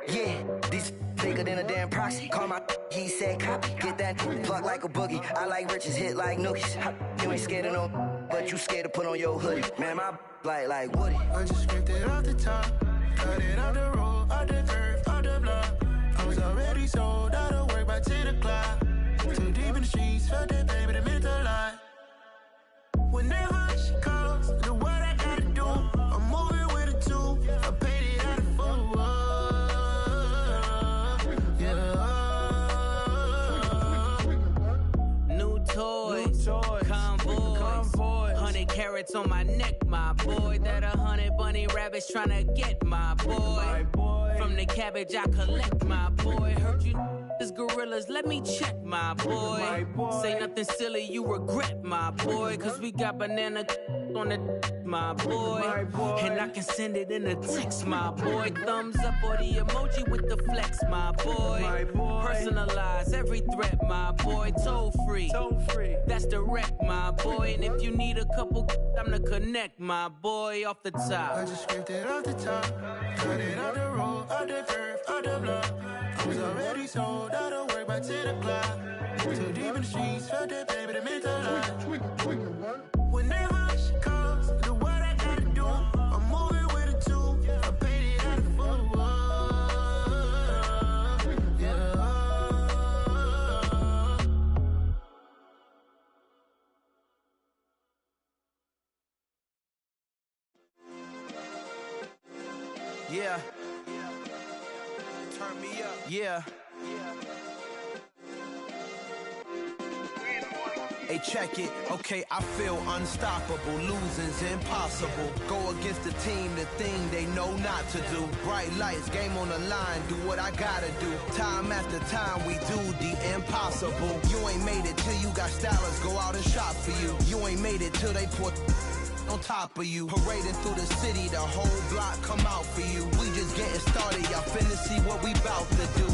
K: yeah, these bigger than a damn proxy. Call my he said copy. Get that plug like a boogie. I like riches, hit like nookies. You ain't scared of no, but you scared to put on your hoodie. Man, my like Woody.
E: I just scraped it off the top, cut it out the road, out the curve, out the block. I was already sold out of work by 10 o'clock. Too deep in the streets, felt that baby, the mental lie. Whenever she calls, the what I gotta do, I'm moving with a two. I paid it out of full.
L: Toys, convoys, 100 carats on my neck, my boy. That 100 bunny rabbits tryna get my boy. From the cabbage I collect, my boy. Heard you is gorillas, let me check, my boy. Say nothing silly, you regret, my boy. Cause we got banana on the my boy. And I can send it in a text, my boy. Thumbs up or the emoji with the flex, my boy. Personalize every threat, my boy. Toll free. That's direct, my boy. And if you need a couple, I'm to connect, my boy, off the top.
E: I just scraped it off the top, cut it out the road, out the curve, out the block. I was already sold out of work by 10 o'clock. Too deep in the streets, felt that baby, the mental lie. Whenever she calls, the what I gotta do, I'm moving with a two. I paid it out of full.
M: Yeah. Turn me up. Yeah. Hey, check it. Okay, I feel unstoppable. Losing's impossible. Go against the team, the thing they know not to do. Bright lights, game on the line. Do what I gotta do. Time after time, we do the impossible. You ain't made it till you got stylists go out and shop for you. You ain't made it till they put on top of you. Parading through the city, the whole block come out for you. We just getting started, y'all finna see what we bout to do.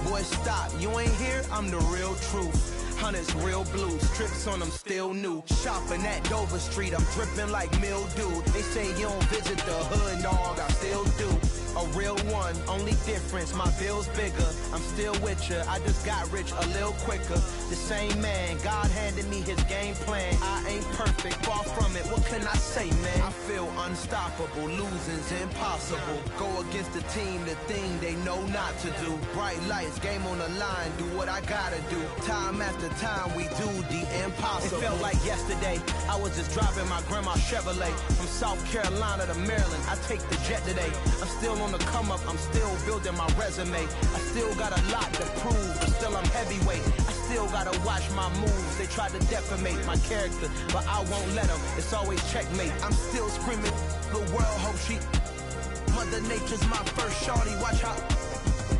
M: Boy, stop, you ain't here, I'm the real truth. Hunters, real blue, strips on them still new. Shopping at Dover Street, I'm dripping like mildew. They say you don't visit the hood, dog, I still do. A real one, only difference, my bill's bigger. I'm still with ya, I just got rich a little quicker. The same man, God handed me his game plan. I ain't perfect, far from it, what can I say, man? I feel unstoppable, losing's impossible. Go against the team, the thing they know not to do. Bright lights, game on the line, do what I gotta do. Time after time, we do the impossible. It felt like yesterday, I was just driving my grandma's Chevrolet. From South Carolina to Maryland, I take the jet today. I'm still on the come up, I'm still building my resume. I still got a lot to prove, but still I'm heavyweight. I still gotta watch my moves. They try to defamate my character, but I won't let them. It's always checkmate. I'm still screaming, the world hope she. Mother Nature's my first shorty, watch how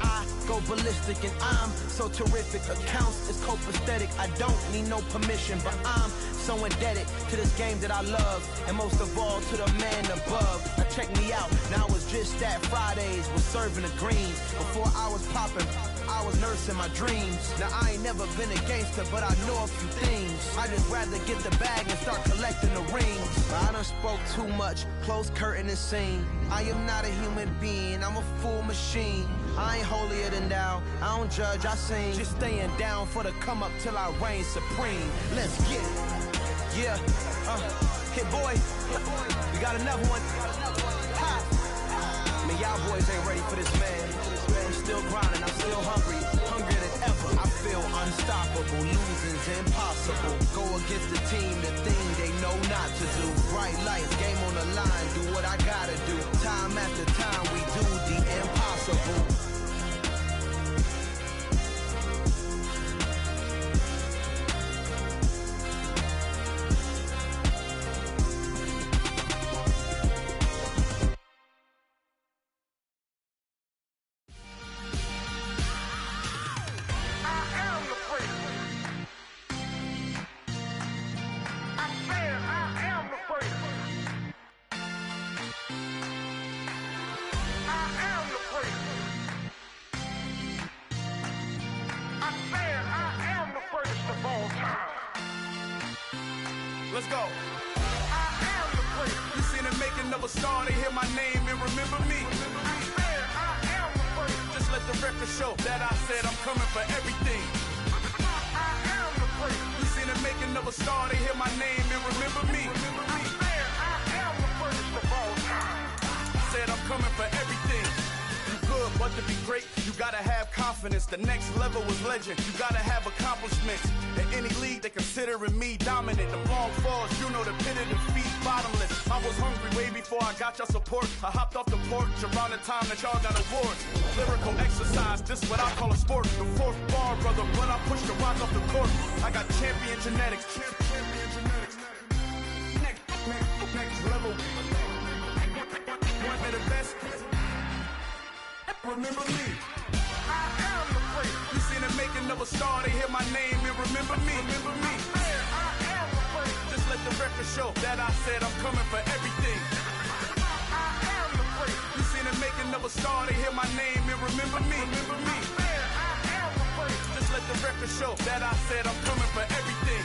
M: I go ballistic and I'm so terrific. Accounts is copacetic, I don't need no permission, but I'm so indebted to this game that I love, and most of all to the man above. Now check me out, now it's just that Fridays was serving the greens. Before I was popping, I was nursing my dreams. Now I ain't never been a gangster, but I know a few things. I just rather get the bag and start collecting the rings. I done spoke too much, close curtain and scene. I am not a human being, I'm a full machine. I ain't holier than thou, I don't judge, I sing. Just staying down for the come up till I reign supreme. Let's get it. Yeah, hit boy, we got another one. Ha. Man, y'all boys ain't ready for this, man. I'm still grinding, I'm still hungry, hungrier than ever. I feel unstoppable, losing's impossible. Go against the team, the thing they know not to do. Bright lights, game on the line, do what I gotta do. Time after time, we do the impossible.
E: Let's go. I am the prince. You seen the making of a star, they hear my name and remember me. I am the prince. Just let the record show that I said I'm coming for everything. I am the prince. You seen the making of a star, they hear my name and remember me. I am the prince of all time. Said I'm coming for everything. Good, but to be great, you gotta have confidence. The next level was legend. You gotta have accomplishments. In any league, they considering me dominant. The long falls, you know the pit of defeat, bottomless. I was hungry way before I got your support. I hopped off the porch around the time that y'all got awards. Lyrical exercise, this what I call a sport. The fourth bar, brother, when I push the rock off the court. I got champion genetics. Next level. One of the best. Remember me. I am the prince. You seen the making of a star, they hear my name and remember me. Remember me. I am the prince. Just let the record show that I said I'm coming for everything. I am the prince. You seen the making of a star, they hear my name and remember me. Remember me. I am the prince. Just let the record show that I said I'm coming for everything.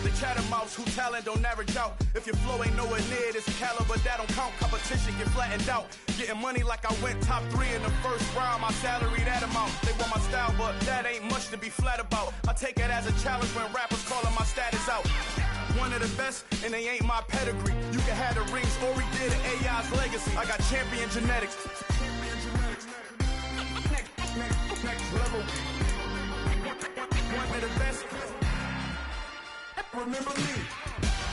E: The chattermouths who talent don't average out. If your flow ain't nowhere near this caliber, that don't count. Competition get flattened out. Getting money like I went top 3 in the first round. My salary that amount. They want my style, but that ain't much to be flat about. I take it as a challenge when rappers calling my status out. One of the best, and they ain't my pedigree. You can have the rings, or we did it, AI's legacy. I got champion genetics. Next level. One of the best. Remember me.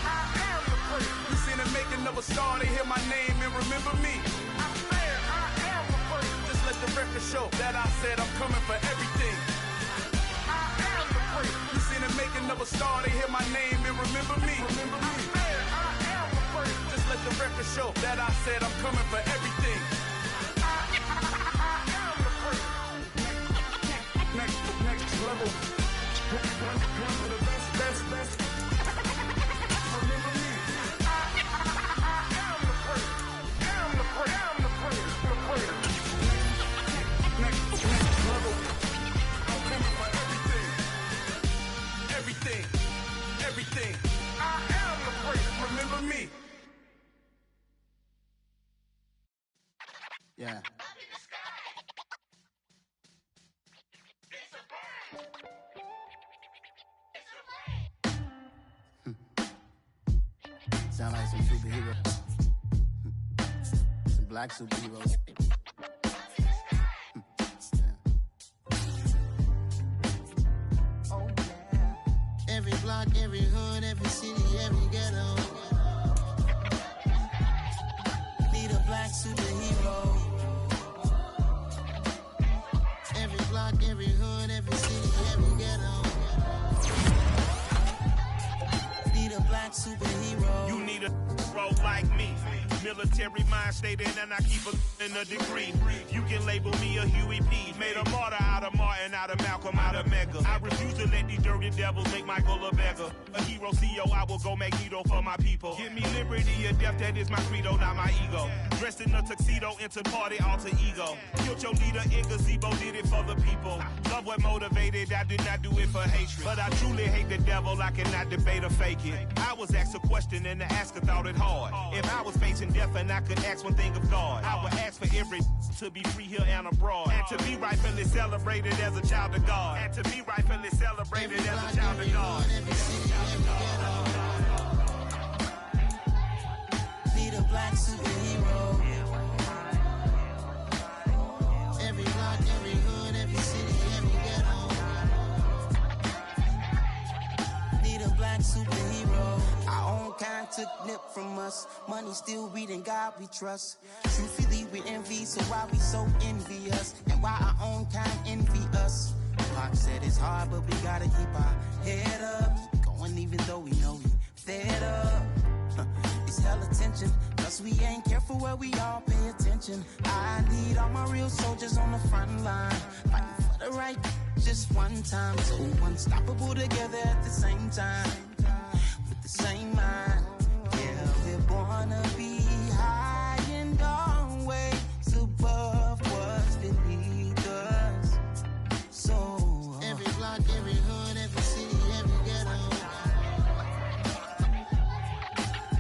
E: I am the prince. You seen the making of a star, they hear my name and remember me. I am the prince. Just let the record show that I said I'm coming for everything. I am the prince. You seen the making of a star, they hear my name and remember me. Remember me. I am the prince. Just let the record show that I said I'm coming for everything. I am the prince. Next level. One of the best. Everything. I am the prince. Remember me.
K: Yeah. Sound like some superheroes. Some black superheroes. Every block, every hood, every city, every ghetto need a black superhero. Every block, every hood, every city, every ghetto need a black superhero.
J: You need a role like me. Military mind stated, and I keep in a degree. You can label me a Huey P. Made a martyr out of Martin, out of Malcolm, out of Mega. I refuse to let these dirty devils make Michael a beggar. A hero CEO, I will go Magneto for my people. Give me liberty or death, that is my credo, not my ego. Dressed in a tuxedo, into party, alter ego. Killed your leader in gazebo, did it for the people. Love what motivated, I did not do it for hatred. But I truly hate the devil, I cannot debate or fake it. I was asked a question and the asker thought it hard. If I was facing death and I could ask one thing of God, I would ask for every to be free here and abroad, and to be rightfully celebrated as a child of God, and to be rightfully celebrated as a child of God.
K: Need a black superhero. Every block, every hood, every city, every ghetto
N: us. Money still reading God we trust. Truthfully we envy, so why we so envious? And why our own kind envy us? Pac said it's hard, but we gotta keep our head up. Going even though we know we fed up. It's hell attention, cause we ain't careful where we all pay attention. I need all my real soldiers on the front line, fighting for the right just one time. So unstoppable together at the same time, with the same mind. Yeah, we're born to be high and always above what's beneath us. So
G: every block, every hood, every city, every ghetto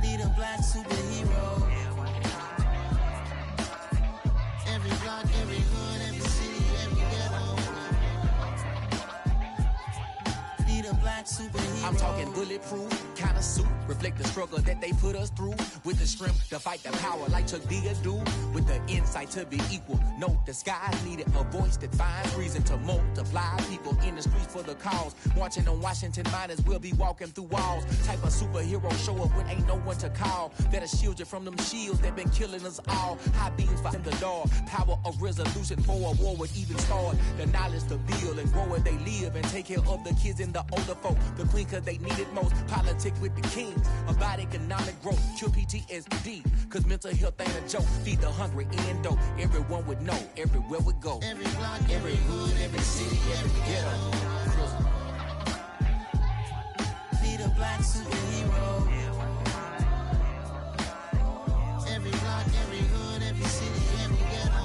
N: need a black superhero.
G: Every block, every hood, every city, every ghetto
N: need a black superhero.
O: I'm talking bulletproof kind of suit, reflect the struggle that they put us through, with the strength to fight the power like Chuck D do, with the insight to be equal. Note the skies needed a voice that finds reason to multiply people in the streets for the cause. Marching on Washington miners will be walking through walls. Type of superhero show up when ain't no one to call, that'll shield you from them shields that been killing us all. High beams fighting the door, power of resolution for a war would even start. The knowledge to build and grow where they live, and take care of the kids and the older folk, the queen cause they need it most. Politic with the kings about economic growth, cure PTSD, cause mental health ain't a joke. Feed the hungry and dope, everyone would know everywhere we go.
G: Every block, every hood, every city, every ghetto
N: need a black superhero.
G: Every block, every hood, every city, every ghetto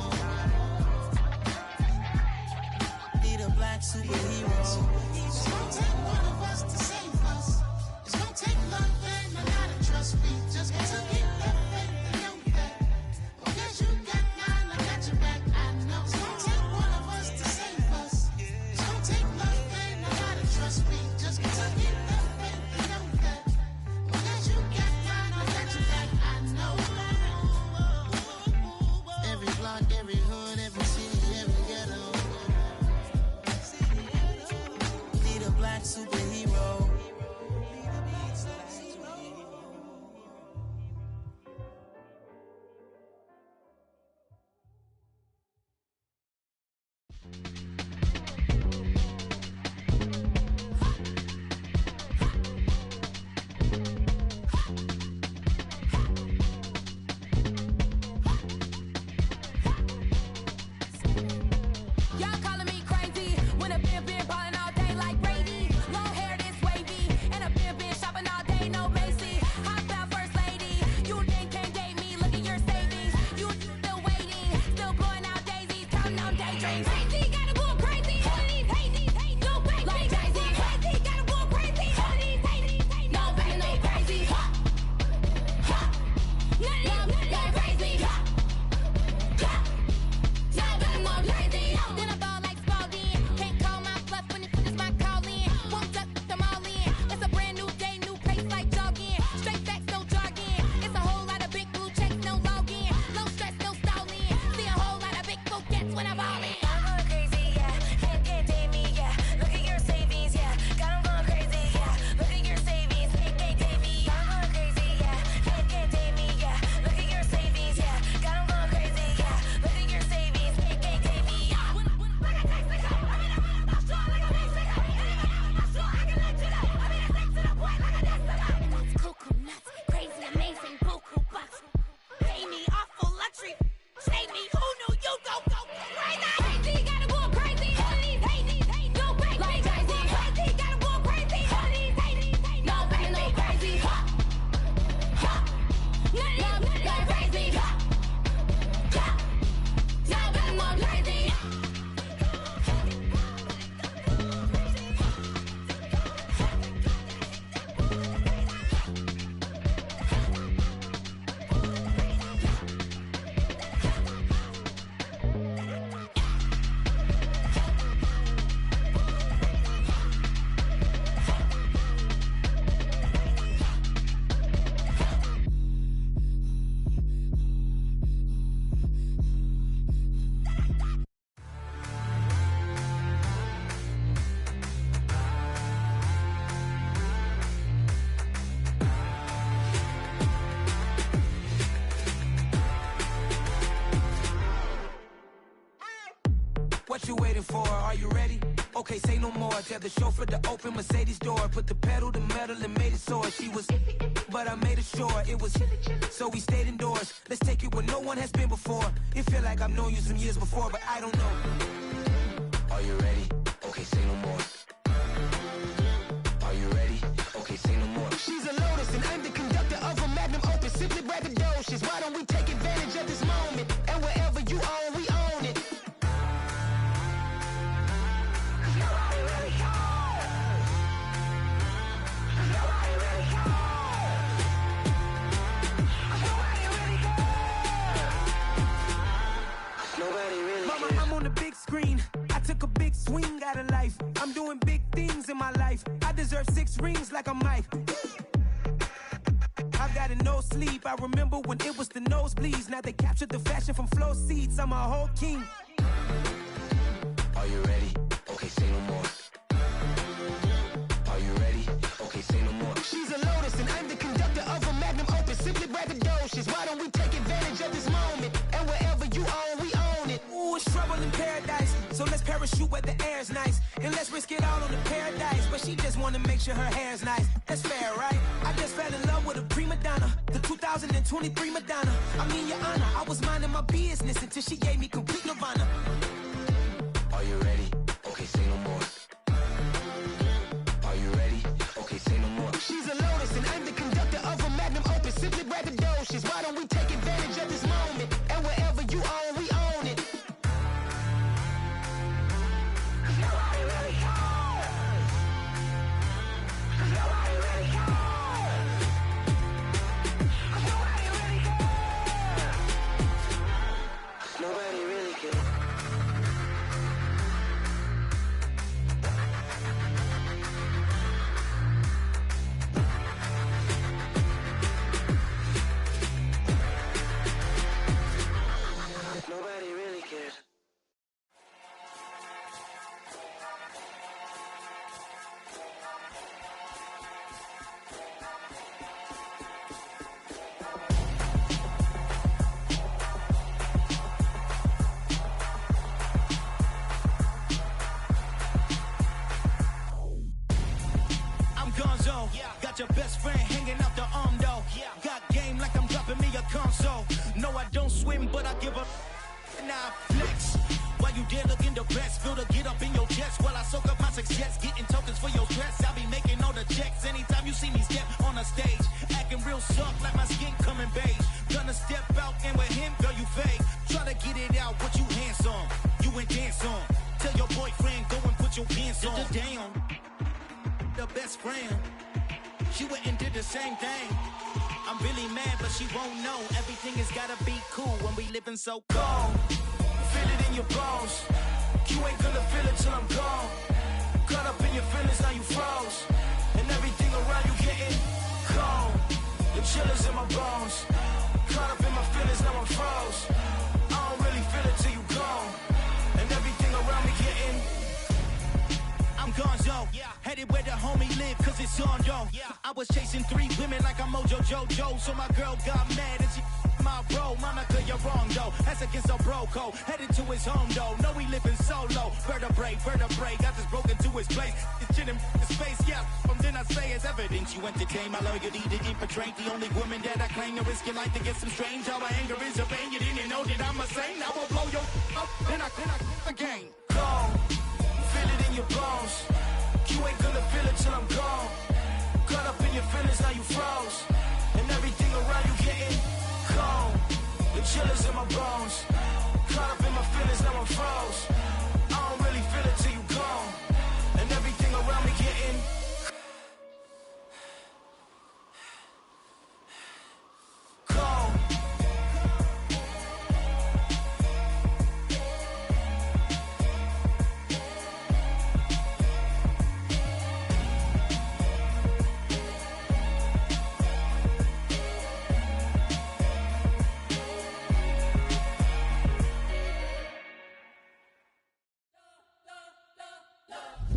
N: need a black superhero.
G: It's gonna take one of us to save us. It's gonna take love and a lot of trust. We just got to get that faith and know that. Because you got mine, I got your back, I know. It's gonna take one of us to save us. It's gonna take love and a lot of trust. We just got to get that faith and know that. Because you got mine, I got your back, I know. Every block, every hood, every city, every ghetto
N: need a black superhero.
M: What you waiting for? Are you ready? Okay, say no more. Tell the chauffeur to open Mercedes door. Put the pedal to metal and made it soar. She was, but I made it sure it was. So we stayed indoors. Let's take it where no one has been before. It feel like I've known you some years before, but I don't know. Are you ready? Okay, say no more. Are you ready? Okay, say no more.
P: She's a Lotus and I'm the conductor of a magnum opus. Simply braggadocious. Why don't we take advantage of this moment? And wherever you own, we own it.
M: Mama, I'm on the big screen. I took a big swing out of life. I'm doing big things in my life. I deserve 6 rings like a Mike. I've got no sleep. I remember when it was the nosebleeds. Now they captured the fashion from flow seats. I'm a whole king. Are you ready? Okay, say no more. Are you ready? Okay, say no more.
P: She's a Lotus and I'm the conductor of a magnum opus. Simply braggadocious. Why don't we take advantage of this moment? And wherever you own, we own it.
M: Ooh, it's trouble in paradise. So let's parachute where the air's nice. And let's risk it all on the paradise. But she just wanna make sure her hair's nice. That's fair, right? I just fell in love with a prima donna. The 2023 Madonna. I mean, your honor, I was minding my business until she gave me complete nirvana. Are you ready? Okay, say no more. Are you ready? Okay, say no more.
P: She's a Lotus and I'm the conductor of a magnum opus. Simply braggadocious. Why don't we take advantage of this moment? And wherever you own, we own it.
K: Nobody really cares. Nobody really cares.
Q: I'm Gonzo, got your best friend hanging out the arm though. Got game like I'm dropping me a console. No, I don't swim, but I give a now flex. While you there looking the best, feel the get up in your chest while I soak up my success, getting tokens for your dress. I be making all the checks anytime you see me step on a stage, acting real soft like my skin coming beige. Gonna step out and with him, girl, you fake. Try to get it out, what you handsome, you ain't dance on. Tell your boyfriend go and put your pants on. Damn, the best friend, she went and did the same thing. I'm really mad, but she won't know. Everything has gotta be cool when we living so cold.
M: Feel it in your bones. You ain't gonna feel it till I'm gone. Caught up in your feelings, now you froze. And everything around you getting cold. The chillers in my bones. Caught up in my feelings, now I'm froze. I don't really feel it till you gone. And everything around me getting.
Q: I'm Gonzo, headed where the homie live, cause it's on, yo. I was chasing 3 women like I'm Mojo Jojo, so my girl got mad and she my bro. Monica, you're wrong, though. That's against our bro code. Headed to his home, though. No, we living solo. Vertebrae, got this broken to his place. It's chilling his face, yeah. From then I say it's evidence you entertain my loyalty to infiltrate. The only woman that I claim to risk your life to get some strange. How my anger is a pain. You didn't know that I'm a saint. I will blow your up, then I again.
M: Gone. Feel it in your bones. You ain't gonna feel it till I'm gone. Caught up in your feelings, now you froze. And everything around you getting cold. The chillers in my bones. Caught up in my feelings, now I'm froze. I don't really feel it till you gone. And everything around me getting cold.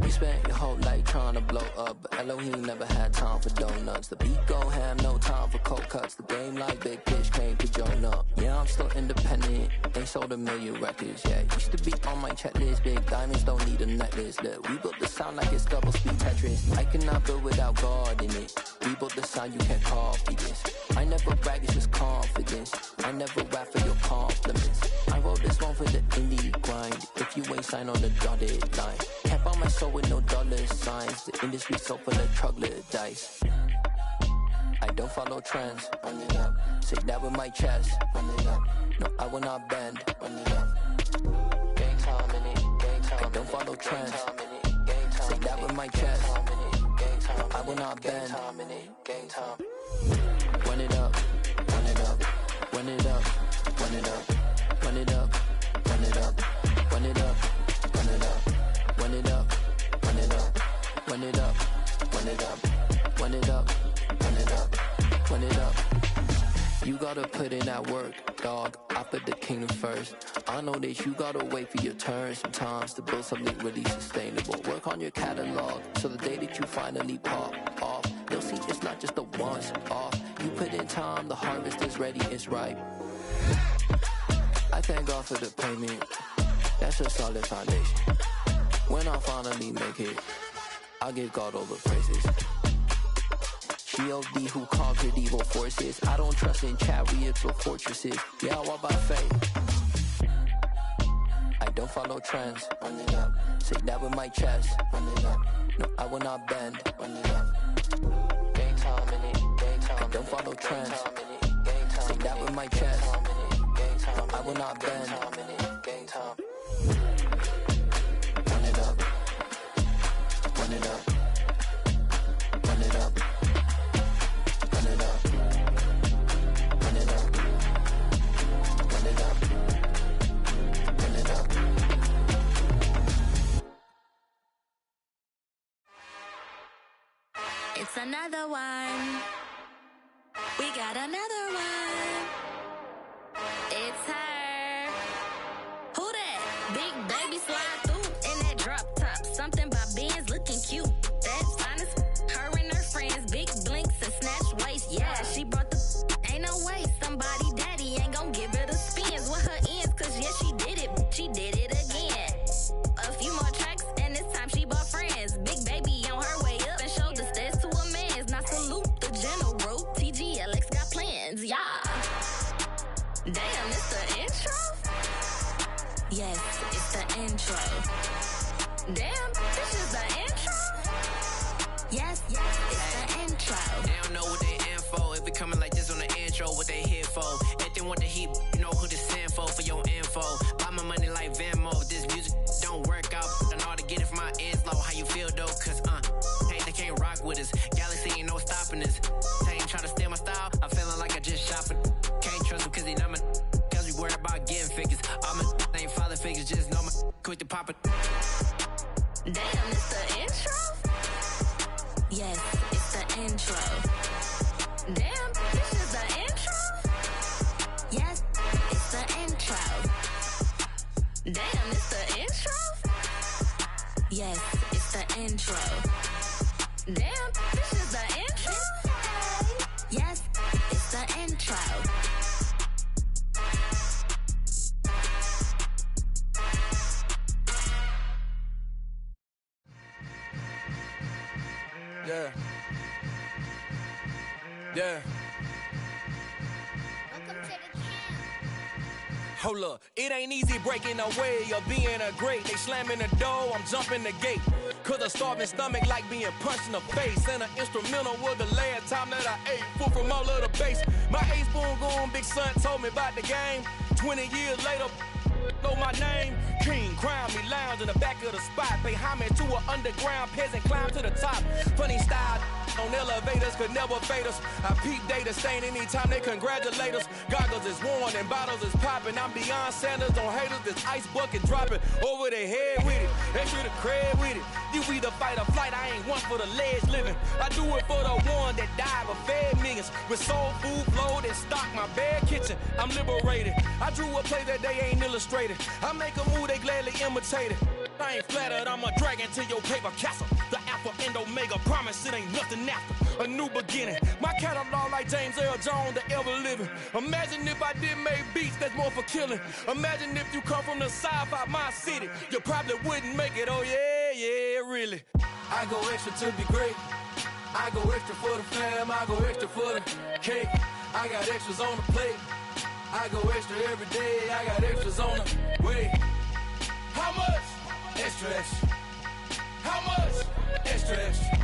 R: You spent your whole life trying to blow up, but Elohim never had time for donuts. The beat gon' have no time for cold cuts. The game like Big Fish came to join up. Yeah, I'm still independent, ain't sold a million records. Yeah, used to be on my checklist. Big diamonds don't need a necklace. Look, we built the sound like it's double speed Tetris. I cannot build without God in it. We built the sound, you can't copy this. I never brag, it's just confidence. I never rap for your compliments. I wrote this one for the indie grind. If you ain't signed on the dotted line, can't buy my soul with no dollar signs. The industry so full of troglodytes. I don't follow trends. Run it up. Say that with my chest. Run it up. No, I will not bend. Run it up. Gang time in it. Gang time. I don't follow trends. Say that with my chest. I will not bend. Gang time. Run it up. Run it up. Run it up. Run it up. Run it up. Run it up. Run it up. Run it up. Run it up. Run it up. Run it up. Run it up. Run it up. Run it up. Run it up. You gotta put in that work, dog. I put the kingdom first. I know that you gotta wait for your turn sometimes to build something really sustainable. Work on your catalog, so the day that you finally pop off, you'll see it's not just a once off. You put in time, the harvest is ready, it's ripe. I thank God for the payment. That's a solid foundation. When I finally make it, I'll give God all the praises. G.O.D. who conquered evil forces. I don't trust in chariots or fortresses. Yeah, I walk by faith. I don't follow trends. Run it up. Say that with my chest. Run it up. No, I will not bend. Run it up. Gang time in it. Gang time. I don't follow trends. Say that with my chest. No, I will not bend. Gang time. Run it up. Run it up. Run it up. Run it up. Run it up. Run it up. Run it up.
S: It's another one. We got another one. It's her. Who that? Big baby slide through in that drop top. Something by Benz looking cute. That's fine as her and her friends. Big blinks and snatch waist. Yeah, she brought the ain't no way. Somebody daddy ain't gon' give her the spins with her ends. Cause yeah, she did it. She did it again. A few more tracks and this time she bought friends. Big baby on her way up and showed the stairs to a man's. Now salute the general. TGLX got plans. Yeah. Damn, it's the intro? Yes, it's the intro. Damn, this is the intro? Yes, it's the intro.
O: They don't know what they in for. If it coming like this on the intro, what they here for? If they want the heat, you know who to send for your info. Buy my money like Venmo. If this music don't work out, I know how to get it from my ends low. How you feel though? Cause hey, they can't rock with us. Galaxy ain't no stopping this. They ain't trying to steal my style. I'm feeling like I just shopping. Can't trust them cause they not my. Cause we worried about getting figures. All my ain't father figures, just know my quick to pop it.
S: Damn, it's the intro? Yes, it's the intro. Damn, this is the intro? Yes, it's the intro. Damn, it's the intro? Yes, it's the intro. Damn, this is the intro? Yes, it's the intro.
T: Yeah. Yeah. Hold up, it ain't easy breaking away or being a great. They slamming the door, I'm jumping the gate. Cause a starving stomach like being punched in the face. And an instrumental was the last time that I ate. Food from all of the bass. My ace spoon going, big son told me about the game. 20 years later, know my name. King, crown me, lounge in the back of the spot. Pay homage to an underground peasant, climb to the top. Funny style on elevators could never fade us. I peep data stain anytime they congratulate us. Goggles is worn and bottles is popping. I'm beyond Sanders on haters, this ice bucket dropping over their head with it. Extra the cred with it. You either fight or flight, I ain't one for the ledge living. I do it for the one that died but fed millions. With soul food flowed and stock my bad kitchen. I'm liberated. I drew a play that they ain't illustrated. I make a move, they gladly imitate it. I ain't flattered, I'm a dragon to your paper castle. The Alpha and Omega, promise it ain't nothing after. A new beginning, my catalog like James Earl Jones, the ever living. Imagine if I did make beats that's more for killing. Imagine if you come from the sci-fi, my city. You probably wouldn't make it, oh yeah, really.
U: I go extra to be great. I go extra for the fam, I go extra for the cake. I got extras on the plate. I go extra every day, I got extras on the way. How much? Extra, extra. How much? Extra, extra.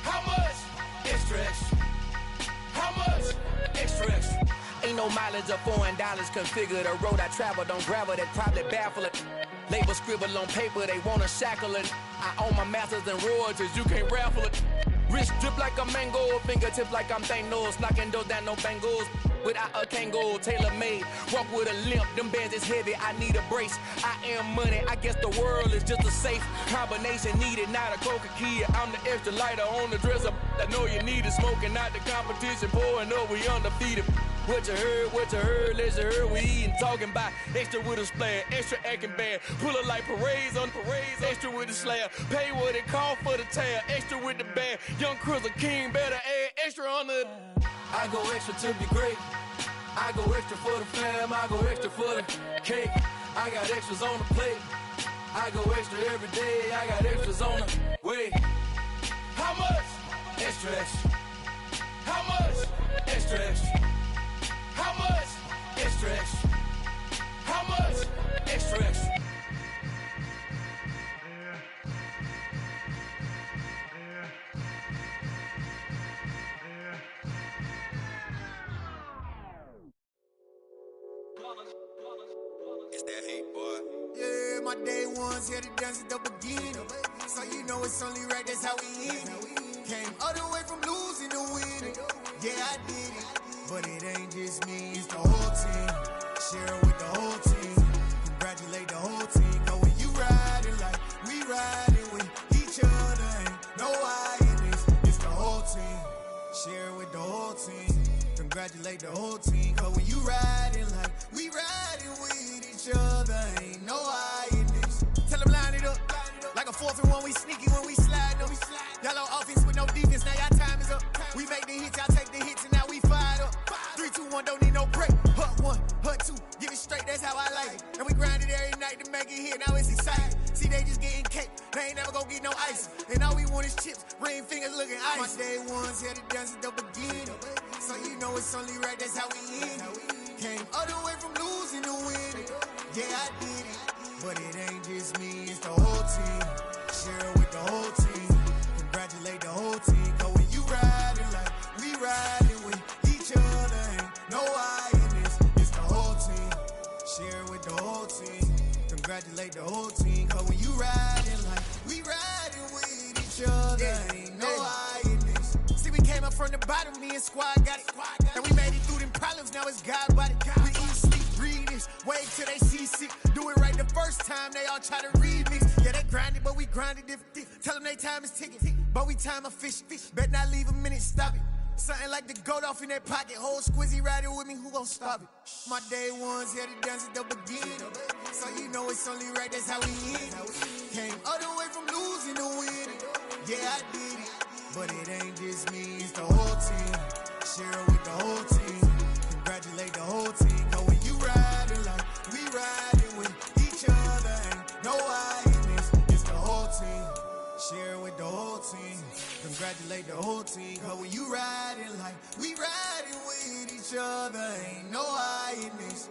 U: How much? Extra, extra. How much? Extra, extra.
T: Ain't no mileage of $4 configure the road I travel. Don't gravel, that probably baffle it. Label scribble on paper, they wanna shackle it. I own my masters and royalties, you can't raffle it. Wrist drip like a mango, fingertips like I'm Thanos. Knocking those down, no bangles. Without a Kangol, tailor-made. Walk with a limp, them bands is heavy, I need a brace. I am money, I guess the world is just a safe combination needed, not a coca-key. I'm the extra lighter on the dresser. I know you need it, smoking out the competition, pouring up, we undefeated. What you heard, let's hear we eatin', talking about extra with a splash, extra acting bad, pull it like parades on parades, extra with the slab, pay what it cost for the tab, extra with the band, young Cruiser King, better add extra on the.
U: I go extra to be great. I go extra for the fam, I go extra for the cake. I got extras on the plate. I go extra every day, I got extras on the way. How much? Extra, extra. How much? Extra, extra. How much? Extra, extra. How much? Extra, extra.
V: It's that hate, boy.
W: Yeah, my day ones here to dance at the beginning. So you know it's only right, that's how we end it. Came all the way from losing to winning. Yeah, I did it. But it ain't just me, it's the whole team. Share it with the whole team. Congratulate the whole team. Cause when you riding like we riding with each other, ain't no I in this. It's the whole team. Share it with the whole team. Congratulate the whole team. Cause when you riding like we riding with each other, ain't no I in this. Tell them line it up. Like a 4th and 1, we sneaky when we slide them. Y'all on offense with no defense, now y'all time is up. We make the hits, y'all take the hits, and now we fired up. 3, 2, 1, don't need no break. Hut 1, hut 2, get it straight, that's how I like it. And we grind it every night to make it hit, now it's exciting. See, they just getting cake, they ain't never gonna get no ice. And all we want is chips, ring fingers looking ice. My day ones here to dance at the beginning. So you know it's only right, that's how we end it. Came all the way from losing to winning. Yeah, I did it. But it ain't just me, it's the whole team. Share it with the whole team. Congratulate the whole team. Cause when you riding like we riding with each other, ain't no I in this. It's the whole team. Share it with the whole team. Congratulate the whole team. Cause when you riding like we riding with each other, ain't no I in this. See, we came up from the bottom, me and squad got it. And we made it through them problems, now it's God body. We eat, sleep, breathe this. Wait till they see sick. Do it right the first time, they all try to remix. Yeah, they grinded, but we grinded different. Tell them they time is ticking, but we time a fish. Bet not leave a minute, stop it. Something like the goat off in that pocket. Whole squizzy riding with me, who gon' stop it? My day ones here to dance at the beginning. So you know it's only right, that's how we end it. Came all the way from losing to winning. Yeah, I did it. But it ain't just me, it's the whole team. Share it with the whole team. Congratulate the whole team. Cause when you riding like we riding with each other, ain't no I in this. It's the whole team. Share it with the whole team. Congratulate the whole team. Cause when you riding like we riding with each other, ain't no I in this.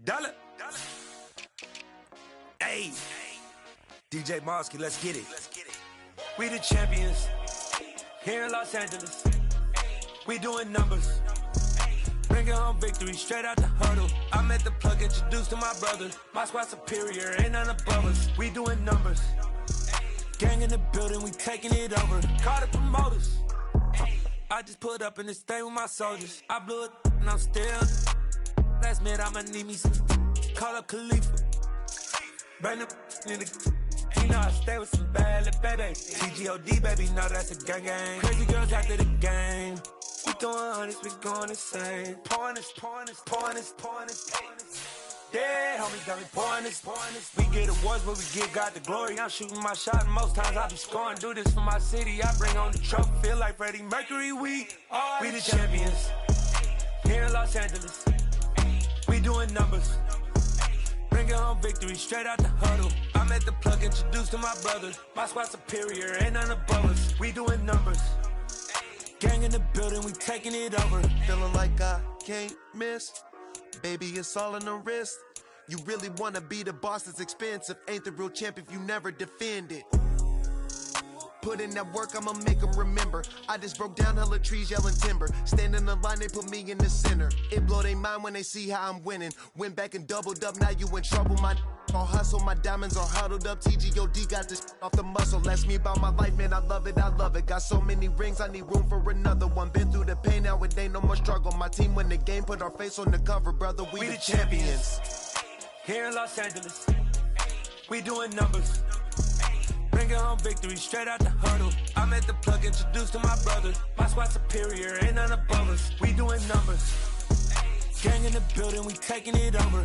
U: Dollar. Hey, DJ Mosky, let's get it. We the champions here in Los Angeles. We doing numbers. Bringing home victory straight out the huddle. I'm at the plug, introduced to my brother. My squad superior, ain't none above us. We doing numbers. Gang in the building, we taking it over. Call the promoters.
A: I just put up in this thing with my soldiers. I blew it and I'm still. Last minute I'ma need me some. Call up Khalifa. Bring them in the. You know I stay with some bad little baby. TGOD baby, know that's a gang gang. Crazy girls after the game. We doing hundreds, we going insane. Pouring this. Yeah, homies got me pouring this. We get awards, but we give God the glory. I'm shooting my shot, and most times I be scoring. Do this for my city, I bring on the trophy. Feel like Freddie Mercury, we the champions. Here in Los Angeles, we doing numbers. Bringing home victory straight out the huddle. I'm at the plug, introduced to my brothers. My squad superior, ain't none above us. We doing numbers. Gang in the building, we taking it over.
C: Feeling like I can't miss. Baby, it's all in the wrist. You really wanna be the boss, it's expensive. Ain't the real champ if you never defend it. Put in that work, I'ma make them remember. I just broke down hella trees, yelling timber. Stand in the line, they put me in the center. It blow their mind when they see how I'm winning. Went back and doubled up, now you in trouble. My all hustle, my diamonds are huddled up. TGOD got this off the muscle. Ask me about my life, man, I love it. Got so many rings, I need room for another one. Been through the pain, now it ain't no more struggle. My team win the game, put our face on the cover, brother. We the champions.
A: Here in Los Angeles, we doing numbers. Bringing home victory straight out the huddle. I'm at the plug, introduced to my brothers. My squad superior, ain't none above us. We doing numbers. Gang in the building, we taking it over.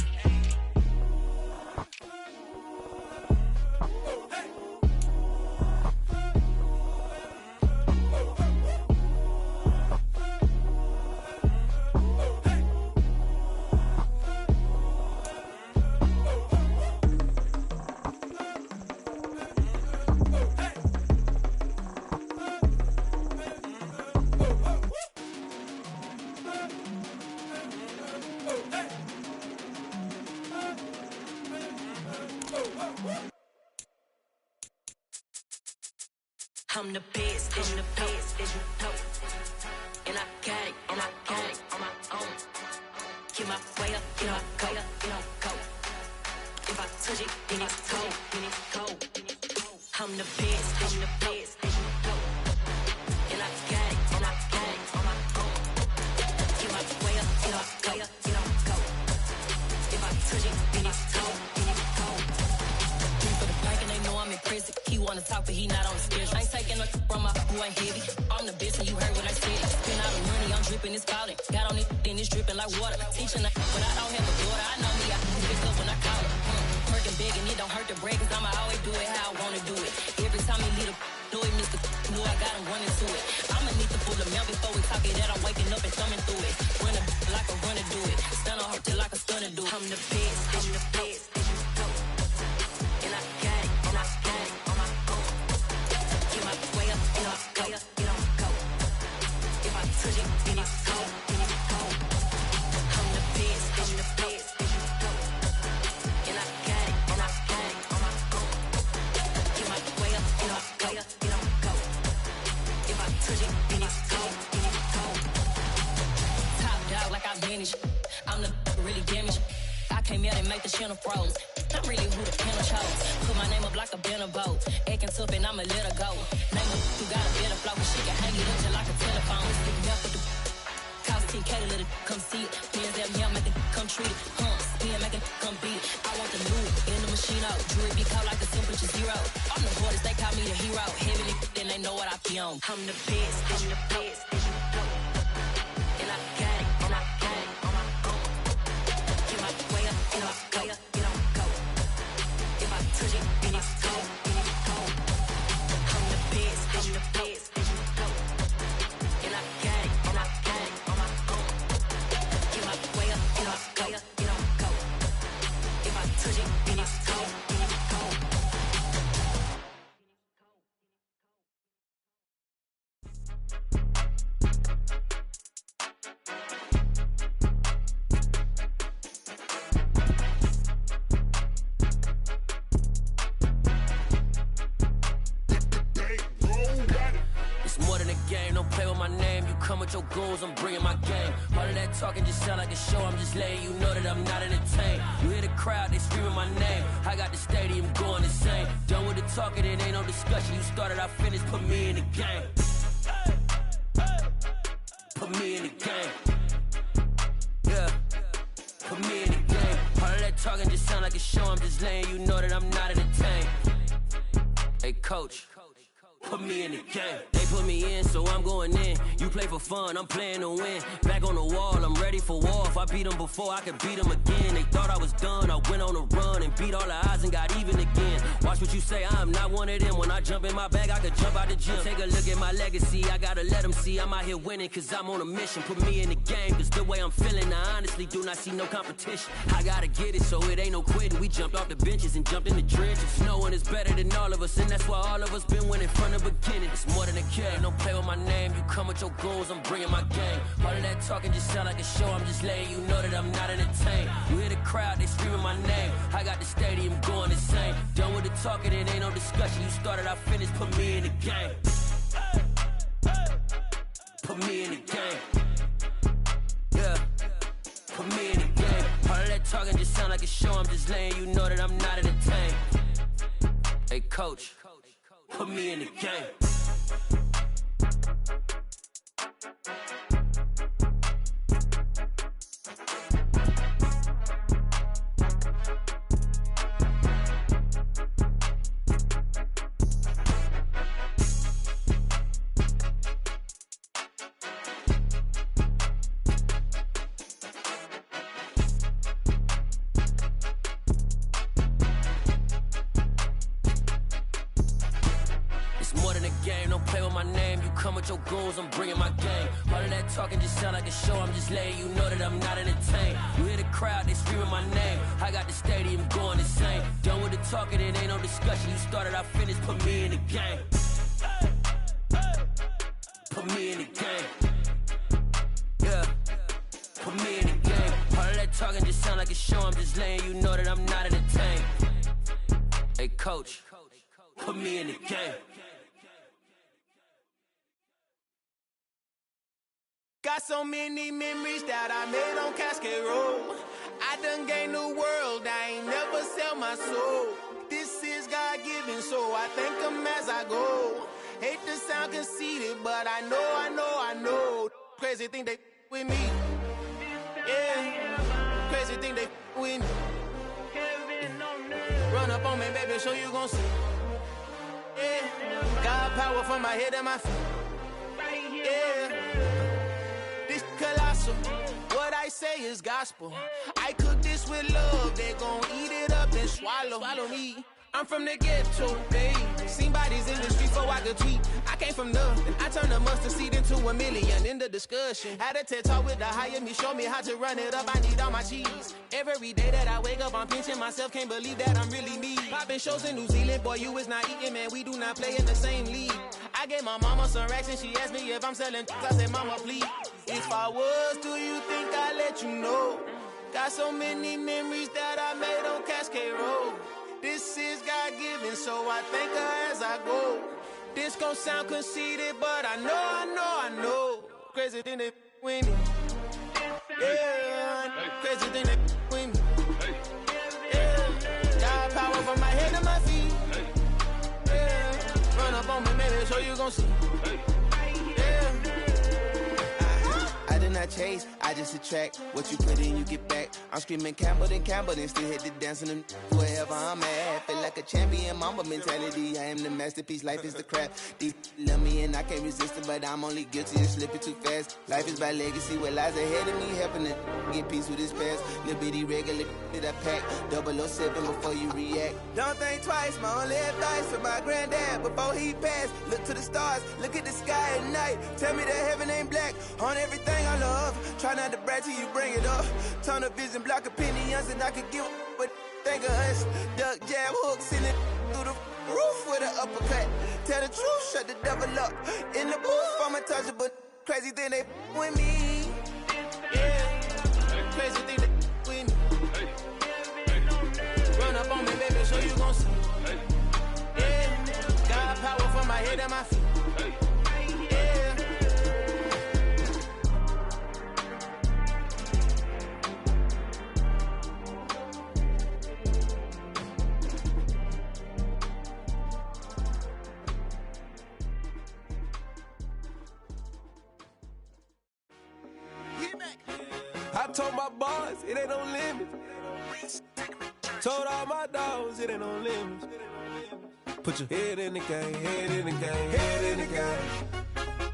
D: I'm the best, and you know. And I got it, on my own. Get my way up, get my go. If I touch it, then it's cold. I'm the best, and you know. And I got it, on my own. Get my way up, get my go. If I touch it, then it's cold. For the bank and they know I'm in prison. He wanna talk, but he not on the schedule. I ain't taking no from my who ain't heavy. I'm the best and you heard what I said. Spend all the money, I'm dripping, it's falling. Got on it, then it's dripping like water. Teaching that, but I don't have a daughter. I know me, I can pick up when I call her. Working big and it don't hurt to break, cause I'ma always do it how I wanna do it. Every time he lead a do it, Mr. Know I got him running to it. I'ma need to pull the mail before we talk it that I'm waking up and thumbing through it. Run a like a runner do it. Stun on her till like a stunner do it. I'm the best, and I got it, on my own. Get my way up, get on go. If I touch it, then it's cold. I'm the best, and I got it, on my own. Get my way up, get on go. If I touch it, then it's cold. Top dog like I vanished. I'm the really damaged. I came out and make the channel froze. I'm really who the panel chose. Put my name up like a banner boat. Acting tough and I'ma let her go. Name her who got a better flow. She can hang it up just like a telephone. Stick me up with the cost 10K to let it come see it. Hands down here, make it come treat it. Spin, make it come beat it. I want the new in the machine out. Jewelry be caught like the temperature zero. I'm the borders, they call me the hero. Heavy then they know what I be on. I'm the best, and I got it, on my own. Get my way up, get on go. If I touch it, then it's cold. I'm the best, and I got it, on my own. Get my way up, get on go. If I touch it, then it's cold.
X: With your goons, I'm bringing my game. All of that talking just sound like a show. I'm just letting you know that I'm not entertained. You hear the crowd, they screaming my name. I got the stadium going insane. Done with the talking, it ain't no discussion. You started, I finished, put me in the game. show, I'm just letting you know that I'm not entertained. Hey, coach, put me in the game. They put me in, so I'm going in. You play for fun, I'm playing to win. Back on the wall, I'm ready for war. If I beat them before, I could beat them again. They thought I was done, I went on a run and beat all the odds and got even again. Watch what you say, I'm not one of them. When I jump in my bag, I could jump out the gym. Take a look at my legacy, I gotta let them see I'm out here winning, cause I'm on a mission. Put me in the game, cause the way I'm feeling, I honestly do not see no competition. I gotta get it, so it ain't no quitting. We jumped off the benches and jumped in the trenches. No one is better than all of us, and that's why all of us been winning from the beginning. It's more than a game, don't play with my name. You come with your goons, I'm bringing my game. All of that talking just sound like a show, I'm just letting you know that I'm not entertained. You hear the crowd, they screaming my name. I got the stadium going insane. Done with the talking, it ain't no discussion. You started, I finished, put me in the game. Put me in the game. Yeah, put me in the game. All of that talking just sound like a show, I'm just letting you know that I'm not entertained. Hey, coach, put me in the game. Your goals, I'm bringing my game. All of that talking just sound like a show, I'm just letting you know that I'm not entertained. You hear the crowd, they screaming my name. I got the stadium going insane. Done with the talking, it ain't no discussion. You started, I finished, put me in the game. Put me in the game. Yeah, put me in the game. All of that talking just sound like a show, I'm just letting you know that I'm not entertained. Hey, coach, put me in the game.
E: Got so many memories that I made on Cascade Road. I done gained the world, I ain't never sell my soul. This is God-given, so I thank him as I go. Hate to sound conceited, but I know. Crazy thing they with me. Yeah, crazy thing they with me. Run up on me, baby, so you gon' see. Yeah, God power from my head and my feet. Yeah. Colossal. What I say is gospel. I cook this with love, they gon' eat it up and swallow me. I'm from the ghetto, babe. Seen bodies in the street so I could tweet. I came from nothing. I turned a mustard seed into $1 million in the discussion. Had a TED talk with the higher me, show me how to run it up. I need all my cheese. Every day that I wake up, I'm pinching myself. Can't believe that I'm really me. Popping shows in New Zealand, boy, you is not eating, man. We do not play in the same league. I gave my mama some racks and she asked me if I'm selling. I said, mama, please. If I was, do you think I'd let you know? Got so many memories that I made on Cascade Road. This is God-given, so I thank her as I go. This gon' sound conceited, but I know. Crazy thing they with me. Yeah, crazy thing they with me. Yeah, God power from my head to my feet. Yeah, run up on me, baby, so you gon' see. I did not chase, I just attract. What you put in, you get back. I'm screaming Campbell, then still hit the dancing and wherever I'm at. Feel like a champion, mamba mentality. I am the masterpiece, life is the crap. Deep love me and I can't resist it, but I'm only guilty of slipping too fast. Life is by legacy, what lies ahead of me, helping to get peace with his past. Little bitty regular that I pack, 007 before you react. Don't think twice, my only advice for my granddad before he passed. Look to the stars, look at the sky at night. Tell me that heaven ain't black on everything I love. Try not to brag till you bring it up. Tunnel vision, block opinions, and I could give but think of us. Duck, jab, hooks in it through the roof with an uppercut. Tell the truth, shut the devil up. In the booth, I'm untouchable. Crazy thing they with me. Yeah, crazy thing they with me. Run up on me, baby, so you gon' see. Yeah, God power from my head and my feet.
A: I told my boys, it ain't no limit. Told all my dogs it ain't no limits. Put your head in the game, head in the game, head in the game.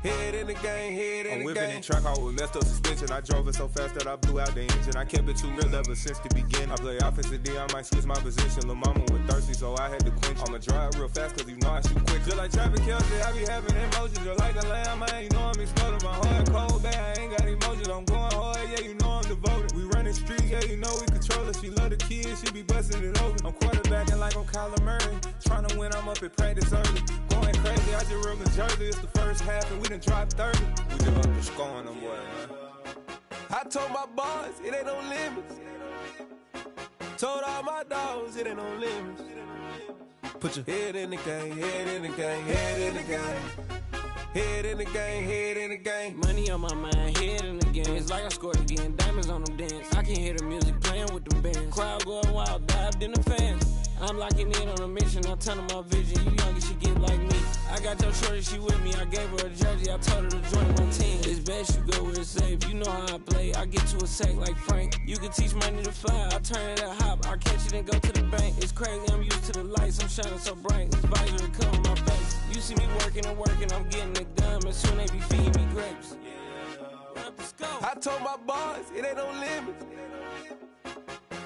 A: Head in the game, head in the game. I'm whipping in track out with messed up suspension. I drove it so fast that I blew out the engine. I kept it too real ever since the beginning. I play offensive D, I might switch my position. Lil' mama was thirsty, so I had to quench. I'ma drive real fast, cause you know I shoot quick. Just like Travis Kelce, I be having emotions. Just like a lamb, man, you know I'm exploding. My heart cold, man, I ain't got emotions. I'm going hard, yeah, you know I'm devoted. We running streets, yeah, you know we control it. She love the kids, she be busting it over. I'm quarterbacking like I'm Kyler Murray. Trying to win, I'm up at practice early. Going crazy, I just real the jersey. It's the first half, and we done dropped 30. We just up to scoring them, boy, man. I told my boys, it ain't no limits. Told all my dogs, it ain't no limits. Put your head in the game, head in the game, head in the game. Head in the game, head in the game.
B: Money on my mind, head in the game. It's like I scored again, diamonds on them dance. I can hear the music playing with them bands. Crowd going wild, dived in the fans. I'm locking in on a mission, I'm telling my vision. You young, she get like me. I got your shorty, she with me. I gave her a jersey, I told her to join my team. It's best you go where it's safe. You know how I play. I get to a sack like Frank. You can teach money to fly. I turn it up hop. I catch it and go to the bank. It's crazy, I'm used to the lights. I'm shining so bright. This visor cover my face. You see me working and working, I'm getting it done. And soon they be feeding me grapes.
A: I told my boys, it ain't no limits.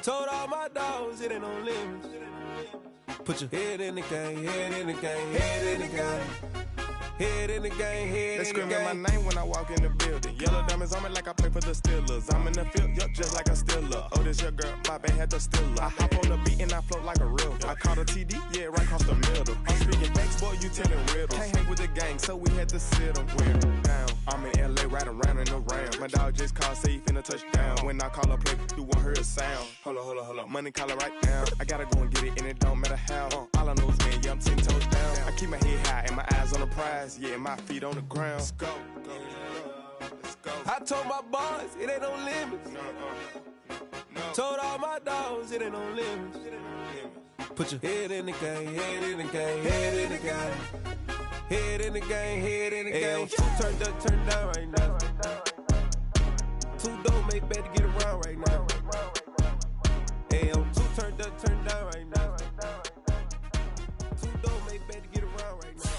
A: Told all my dogs, it ain't no limits. Put your head in the game, head in the game, head in the game. Head in the game, head
E: They
A: in the game.
E: They screaming my name when I walk in the building. Yellow diamonds on me like I play for the Steelers. I'm in the field, yup, just like a Steeler. Oh, this your girl, my band had the Steeler. I hop on the beat and I float like a real. I caught a TD, yeah, right across the middle. I'm speaking facts, boy, you telling riddles. Can't hang with the gang, so we had to sit them down. I'm in LA, riding around and around. My dog just called, say he finna touch down. When I call a play, you won't hear a sound. Hold up, money caller right now. I gotta go and get it, and it don't matter how. All I know is, man, yeah, I'm 10 toes down. I keep my head high and my eyes on the prize. Yeah, my feet on the ground. Let's go.
A: I told my boys, it ain't no limits. Told all my dogs, it ain't no limits. Put your head in the game, head in the game, head in the game. Head in the game, head in the game. Two turned up, turned down right now. Two dope make better get around right now. Two turned up, turned down right now. Two dope make better get around right now.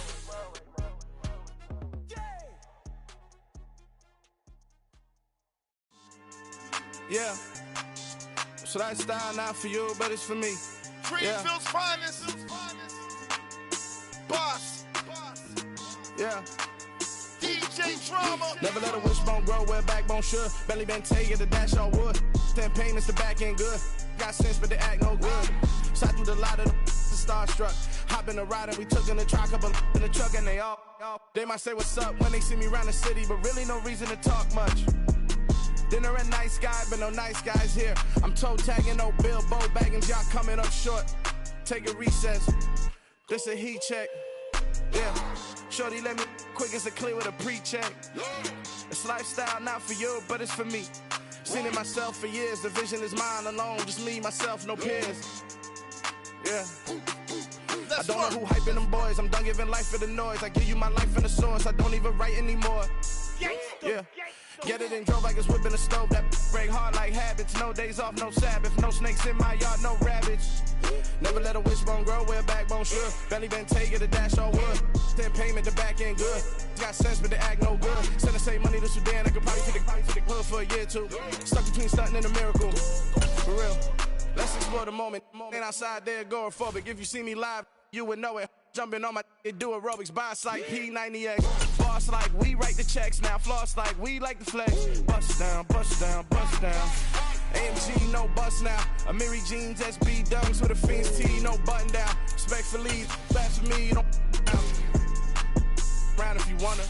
E: Yeah. So that style not for you, but it's for me.
G: Greenfield's finest. Boss.
E: Yeah.
G: DJ Drama.
E: Never let a wishbone grow where a backbone should. Belly been take the dash on wood. Then payments the back end good. Got sense, but they act no good. Shot through the lot of the starstruck. Hop in the ride and we took in the truck up in the truck and they all. They might say what's up when they see me around the city, but really no reason to talk much. Dinner at Nice Guy, but no nice guys here. I'm toe tagging, no Bilbo bagging, jock coming up short. Take a recess. This a heat check. Yeah. Shorty let me quick as a clear with a pre-check. It's lifestyle not for you, but it's for me. Seen it myself for years. The vision is mine alone. Just me, myself, no peers. Yeah. I don't know who hyping them boys. I'm done giving life for the noise. I give you my life in the source. I don't even write anymore. Yeah. Get it and drove like it's whipping a stove. That break hard like habits. No days off, no Sabbath. No snakes in my yard, no rabbits. Never let a wishbone grow where a backbone should. Belly been take it, a dash on wood. Then payment, the back end good. Got sense, but they act no good. Send the same money to Sudan. I could probably take the hood for a year or two. Stuck between stunting and a miracle. For real. Let's explore the moment. Ain't outside there agoraphobic. If you see me live, you would know it. Jumping on my do aerobics, boss like P90X. Boss like we write the checks now. Floss like we like the flex. Bust down, bust down, bust down. AMG, no bust now. Amiri jeans, SB dunks with a Fiends T, no button down. Respectfully, best for me, you don't round if you wanna.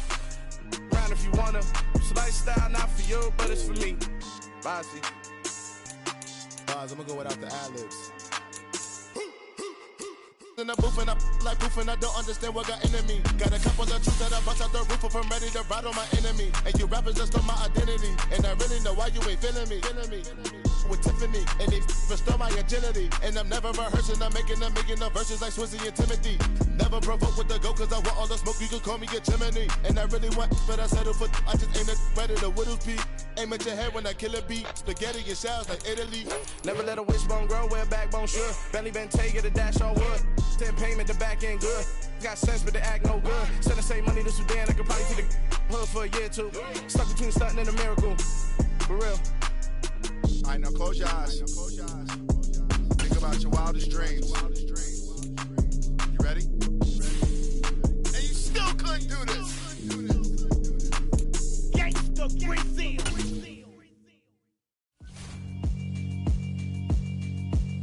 E: Round if you wanna. It's lifestyle not for you, but it's for me. Bossy.
G: I'm gonna go without the ad-libs. In the booth and I like proof and I don't understand what got into me. Got a couple of truths that I bust out the roof of. I'm ready to ride on my enemy. And you rappers just know my identity. And I really know why you ain't feeling me. with Tiffany, and they restore my agility. And I'm never rehearsing, I'm making the verses like Swizzy and Timothy. Never provoke with the go, cause I want all the smoke, you can call me a chimney. And I really want, but I settle for, I just aim at ready to whittles pea. Aim at your head when I kill a beat. Spaghetti and shells like Italy.
E: Never let a wishbone grow where a backbone should. Belly been take it, a dash all wood. 10 payment, the back end good. Got sense, but they act no good. Said I say money to Sudan, I could probably see the hood for a year or two. Stuck between stunting and a miracle. For real.
G: Alright, now close your eyes. Think about your wildest dreams. You ready? And you still couldn't do this. Gangsta Brazil.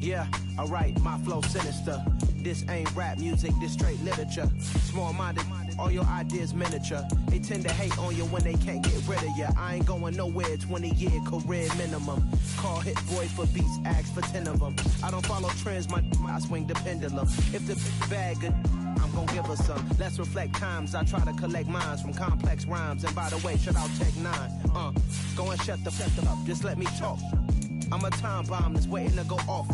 M: Yeah, alright, my flow sinister. This ain't rap music, this straight literature. Small-minded, all your ideas miniature. They tend to hate on you when they can't get rid of you. I ain't going nowhere, 20-year career minimum. Call Hit Boy for beats, ask for 10 of them. I don't follow trends, I swing the pendulum. If the bag good, I'm gon' give her some. Let's reflect times, I try to collect minds from complex rhymes. And by the way, shout out Tech 9. Go and shut the up, just let me talk. I'm a time bomb that's waiting to go off.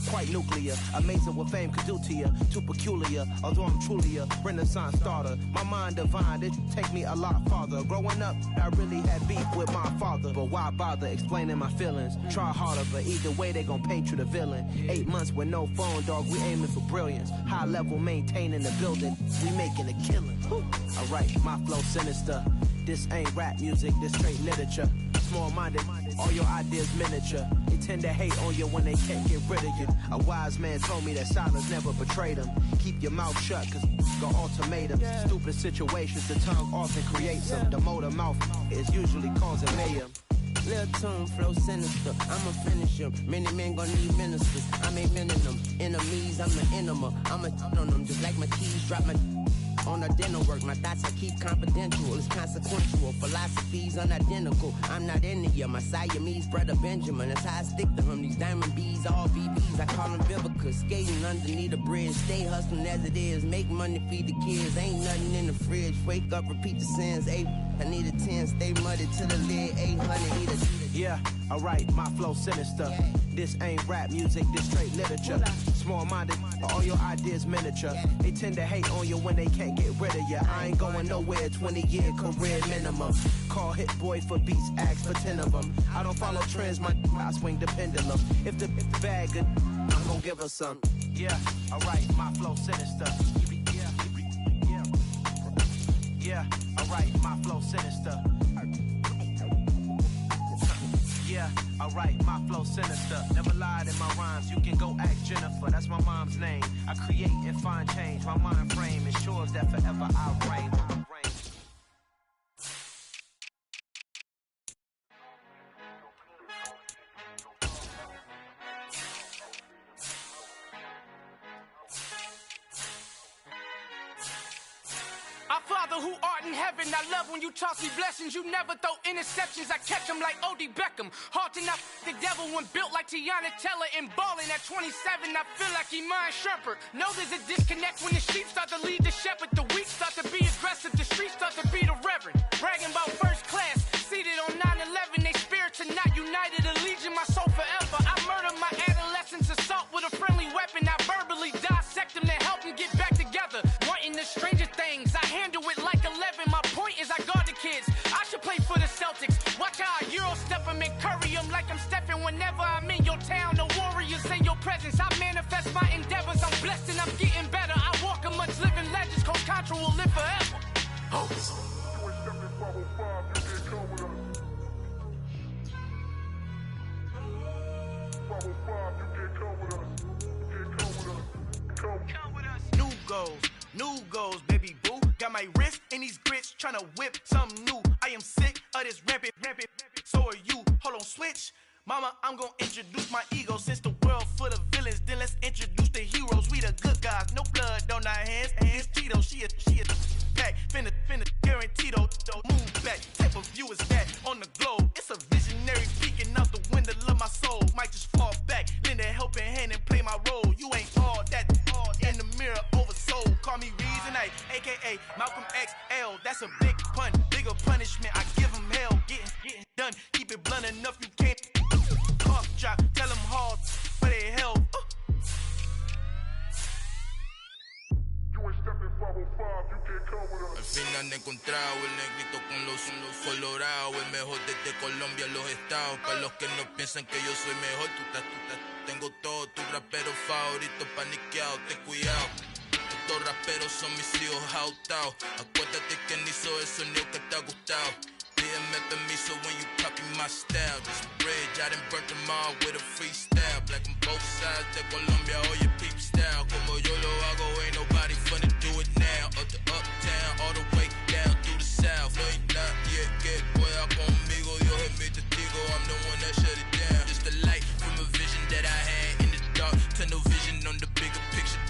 M: Quite nuclear, amazing what fame could do to you. Too peculiar, although I'm truly a renaissance starter. My mind divine, it take me a lot farther. Growing up, I really had beef with my father. But why bother explaining my feelings? Try harder, but either way they gon' paint you the villain. 8 months with no phone, dog, we aiming for brilliance. High level, maintaining the building, we making a killing. Alright, my flow sinister. This ain't rap music, this straight literature. Small-minded, all your ideas miniature. They tend to hate on you when they can't get rid of you. A wise man told me that silence never betrayed them. Keep your mouth shut, cause go ultimatum. Stupid situations, the tongue often creates them. The motor mouth is usually causing mayhem.
F: Lil' tune, flow sinister, I'ma finish him. Many men gon' need ministers, I'm a men in them. Enemies, I'm an enema, I'm a on them. Just like my keys, drop my on the dinner work. My thoughts I keep confidential, it's consequential. Philosophies unidentical, I'm not in you. My Siamese brother Benjamin, that's how I stick to him. These diamond bees, all BBs, I call them Vivica. Skating underneath the bridge, stay hustling as it is. Make money, feed the kids, ain't nothing in the fridge. Wake up, repeat the sins, I need a 10, stay muddy to the lid, 800, eat a.
M: Yeah, alright, my flow sinister. This ain't rap music, this straight literature. Small-minded, all your ideas miniature. They tend to hate on you when they can't get rid of you. I ain't going nowhere, 20-year career minimum. Call Hit Boy for beats, ask for 10 of them. I don't follow trends, I swing the pendulum. If the bag good, I'm gon' give her some. Yeah, alright, my flow sinister. Yeah, alright, my flow sinister. Yeah, alright, my flow sinister. Never lied in my rhymes, you can go ask Jennifer, that's my mom's name. I create and find change, my mind frame ensures that forever I'll reign.
H: Our Father who art in heaven, I love when you toss me blessings. You never throw interceptions, I catch them like O.D. Beckham. Hard to not the devil when built like Tiana Teller. And balling at 27, I feel like Iman Shumpert. Know there's a disconnect when the sheep start to lead the shepherd. The weak start to be aggressive, the streets start to be the reverend. Bragging about first class, seated on 9/11. They spirits are not united, a legion, my soul forever. I murder my adolescence, assault with a friendly weapon. I verbally dissect them to help them get back together. Wanting the stranger things, I handle it like 11. My point is I guard the kids. I should play for the Celtics. Watch how I Euro step them and curry them like I'm stepping whenever I'm in your town. The Warriors in your presence. I manifest my endeavors. I'm blessed and I'm getting better. I walk amongst living legends. Coach Contra will live forever.
I: New goals, baby boo. Got my wrist in these grits, tryna whip something new. I am sick of this rampant. So are you. Hold on, switch. Mama, I'm gonna introduce my ego. Since the world full of villains, then let's introduce the heroes. We the good guys, no blood on our hands. Hands Tito, she a back. Finna guarantee though. Move back. Type of view is that on the globe. It's a visionary peeking out the window of my soul. Might just fall back, lend a helping hand and play my role. You ain't all that in the mirror oversold. Call me Reasonite, aka Malcolm XL. That's a big pun, bigger punishment. I give him hell, getting done. Keep it blunt enough, you can't. buck drop. Tell them hard for their health.
J: Al fin han encontrado el negrito con los colorados, el mejor desde Colombia, los estados. Para los que no piensan que yo soy mejor, tengo todos tus raperos favoritos paniqueados, ten cuidado. Estos raperos son mis hijos jautados. Acuérdate que ni hizo el sonido que te ha gustado. Pídeme permiso when you copy my style. This bridge, I done burnt them all with a freestyle. Black on both sides de Colombia, oye peep style. Como yo lo hago, ain't nobody finna do it now. Up to uptown, all the way down through the south. No hay nadie que pueda conmigo, Dios es mi testigo. I'm the one that shut it down. Just the light from a vision that I had in the dark. Tunnel vision on the bigger picture.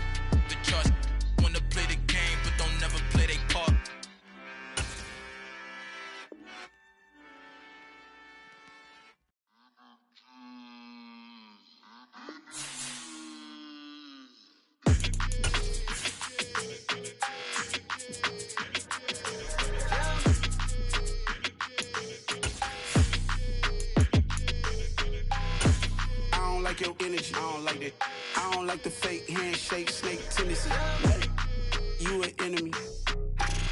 J: The charts wanna play the game, but don't never play their part.
E: Your energy, I don't like that. I don't like the fake handshake, snake tendency. You an enemy.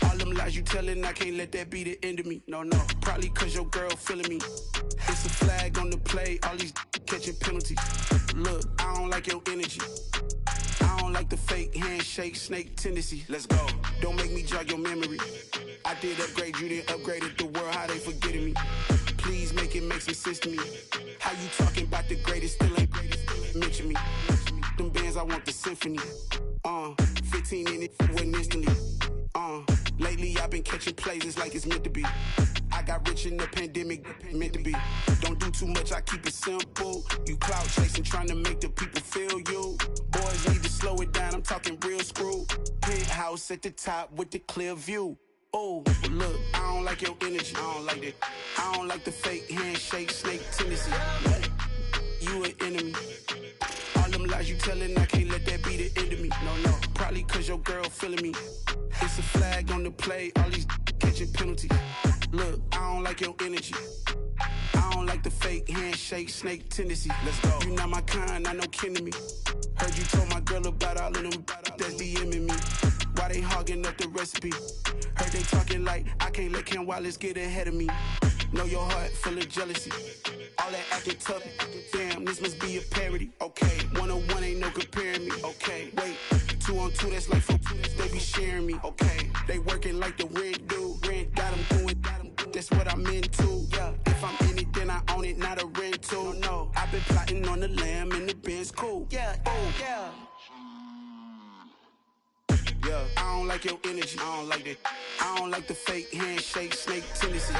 E: All them lies you telling, I can't let that be the end of me. No, probably cause your girl feeling me. It's a flag on the play, all these catching penalties. Look, I don't like your energy. I don't like the fake handshake, snake tendency. Let's go. Don't make me jog your memory. I did upgrade, you didn't upgrade it. The world, how they forgetting me. Please make it make some sense to me. How you talking about the greatest, still ain't mention me. Them bands, I want the symphony. 15 in it, went instantly. Lately I've been catching plays, it's like it's meant to be. I got rich in the pandemic, meant to be. Don't do too much, I keep it simple. You clout chasing, trying to make the people feel you. Boys need to slow it down, I'm talking real screw. Penthouse at the top with the clear view. Oh, look, I don't like your energy, I don't like that. I don't like the fake handshake, snake tendency. You an enemy. All them lies you telling, I can't let that be the end of me. No, probably cause your girl feeling me. It's a flag on the play, all these catching penalties. Look, I don't like your energy. I don't like the fake handshake, snake tendency. Let's go. You not my kind, I know kin to me. Heard you told my girl about all of them that's DMing me. Why they hogging up the recipe? Heard they talking like I can't let Ken Wallace get ahead of me. Know your heart full of jealousy. All that acting tough, damn, this must be a parody. Okay, 1-on-1 ain't no comparing me. Okay, wait, 2-on-2, that's like 4, they be sharing me. Okay, they working like the rent do. Rent got them doing, that's what I'm into. Yeah, if I'm in it, then I own it, not a rental. No, I've been plotting on the lamb and the Benz cool. Yeah, oh, yeah. Yeah, I don't like your energy, I don't like that. I don't like the fake handshake, snake tendency.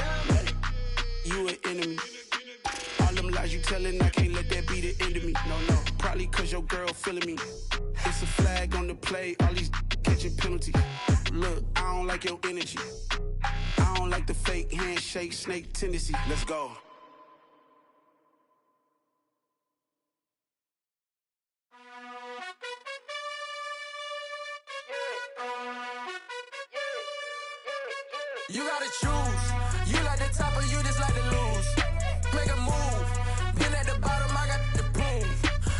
E: You an enemy. All them lies you telling, I can't let that be the end of me. No, probably cause your girl feeling me. It's a flag on the play, all these catching penalties. Look, I don't like your energy. I don't like the fake handshake, snake tendency. Let's go.
U: You gotta choose. You like the top or you just like to lose. Make a move. Been at the bottom, I got the proof.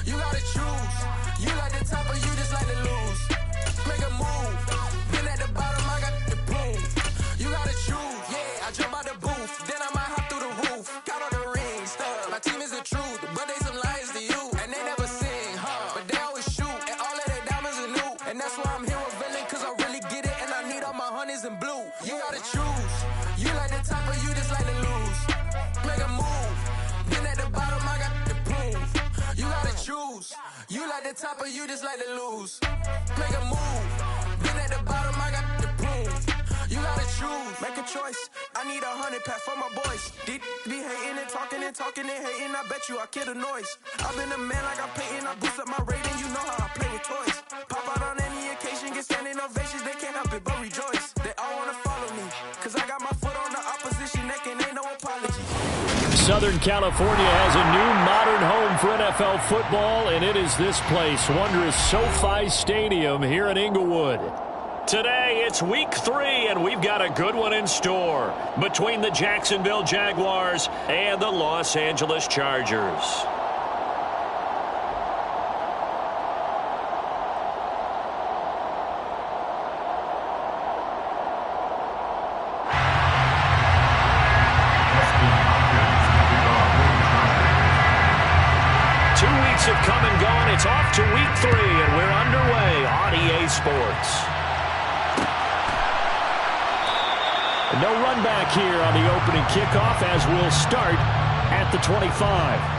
U: You gotta choose. You like the top or you just like to lose. Make a move. Been at the bottom, I got the proof. You gotta choose. Yeah, I jump out the booth. Then I might hop through the roof. Count on the ring stuff. My team is the truth, but they some liars to you. And they never sing, but they always shoot. And all of their diamonds are new. And that's why I'm here with Villain, cause I really get it. And I need all my honeys in blue. You gotta choose. You like the top or you just like to lose. Make a move. Been at the bottom, I got the proof. You gotta choose. You like the top or you just like to lose. Make a move. Been at the bottom, I got the proof. You gotta choose. Make a choice. I need 100 pack for my boys. Be hating and talking and hating. I bet you I kill the noise. I've been a man like I'm Peyton. I boost up my rating. You know how I play with toys. Pop out on any occasion, get standing ovations. They can't help it but rejoice. They all wanna follow me, cause I got my foot on the opposition neck and ain't no apology.
L: Southern California has a new modern home for NFL football, and it is this place, wondrous SoFi Stadium here in Inglewood. Today, it's week 3, and we've got a good one in store between the Jacksonville Jaguars and the Los Angeles Chargers. to week 3, and we're underway on EA Sports. No run back here on the opening kickoff as we'll start at the 25.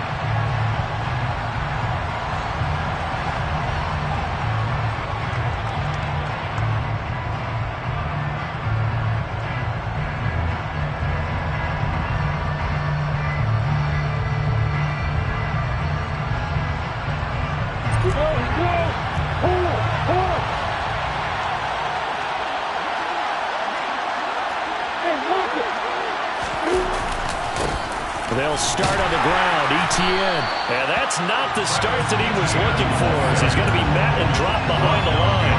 L: They'll start on the ground, Etienne. And that's not the start that he was looking for, as he's going to be met and dropped behind the line.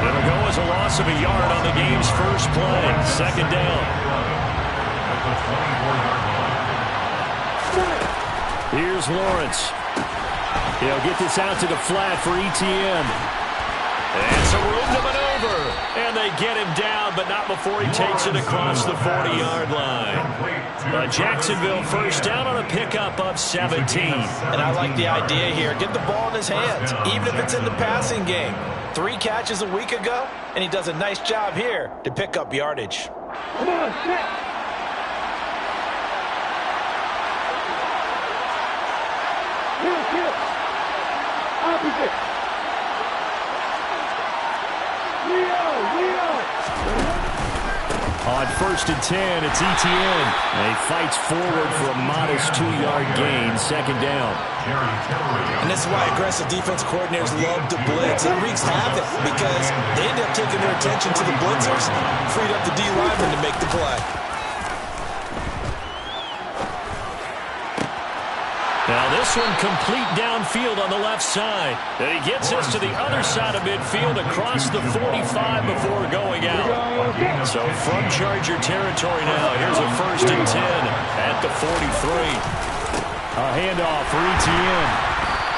L: It'll go as a loss of a yard on the game's first play. Second down. Here's Lawrence. He'll get this out to the flat for Etienne. And some room to maneuver. And they get him down, but not before he takes it across the 40-yard line. Jacksonville first down on a pickup of 17.
K: And I like the idea here. Get the ball in his hands, even if it's in the passing game. 3 catches a week ago, and he does a nice job here to pick up yardage.
N: Come on, set. Kill. Opposite. Leo.
L: On first and 10, it's Etienne. And he fights forward for a modest 2-yard gain, second down.
K: And this is why aggressive defense coordinators love to blitz. It wreaks havoc because they end up taking their attention to the blitzers, freed up the D lineman to make the play.
L: Now this one complete downfield on the left side. And he gets us to the other side of midfield across the 45 before going out. So from Charger territory now, here's a first and 10 at the 43. A handoff for Etienne.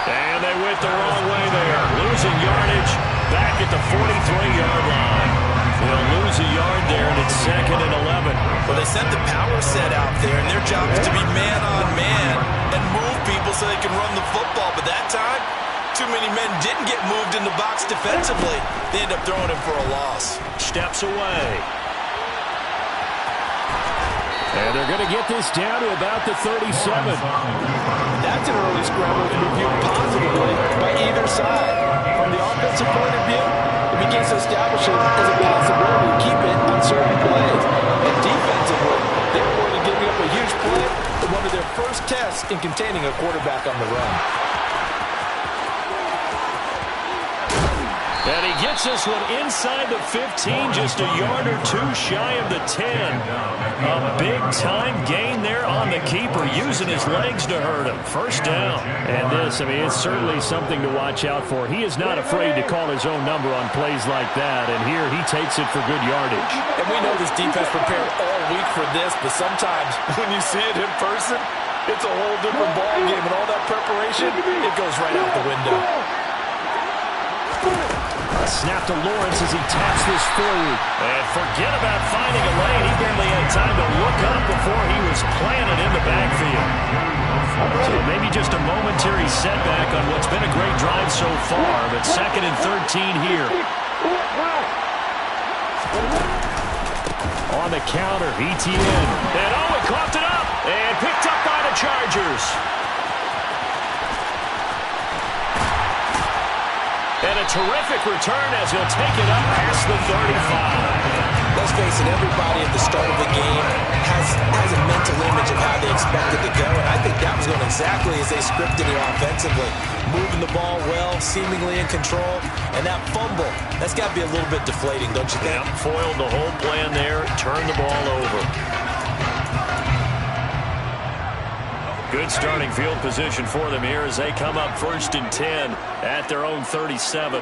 L: And they went the wrong way there. Losing yardage back at the 43-yard line. They'll lose a yard there, and it's second and 11.
K: Well, they sent the power set out there, and their job is to be man-on-man and move people so they can run the football. But that time, too many men didn't get moved in the box defensively. They end up throwing him for a loss.
L: Steps away. And they're going to get this down to about the 37.
K: That's an early scramble to be viewed positively by either side. From the offensive point of view, it begins to establish it as a possibility to keep it on certain plays. And defensively, they avoided giving up a huge play in one of their first tests in containing a quarterback on the run.
L: And he gets this one inside the 15, just a yard or two shy of the 10. A big-time gain there on the keeper, using his legs to hurt him. First down. And this, it's certainly something to watch out for. He is not afraid to call his own number on plays like that, and here he takes it for good yardage.
K: And we know this defense prepared all week for this, but sometimes when you see it in person, it's a whole different ballgame, and all that preparation, it goes right out the window.
L: Snap to Lawrence as he taps this forward. And forget about finding a lane. He barely had time to look up before he was planted in the backfield. So maybe just a momentary setback on what's been a great drive so far, but second and 13 here. On the counter, Etienne. And he coughed it up and picked up by the Chargers. And a terrific return as he'll take it up past the 35.
K: Let's face it, everybody at the start of the game has a mental image of how they expect it to go, and I think that was going exactly as they scripted it offensively. Moving the ball well, seemingly in control, and that fumble, that's got to be a little bit deflating, don't you think?
L: Yeah, foiled the whole plan there, turned the ball over. Good starting field position for them here as they come up first and 10 at their own 37.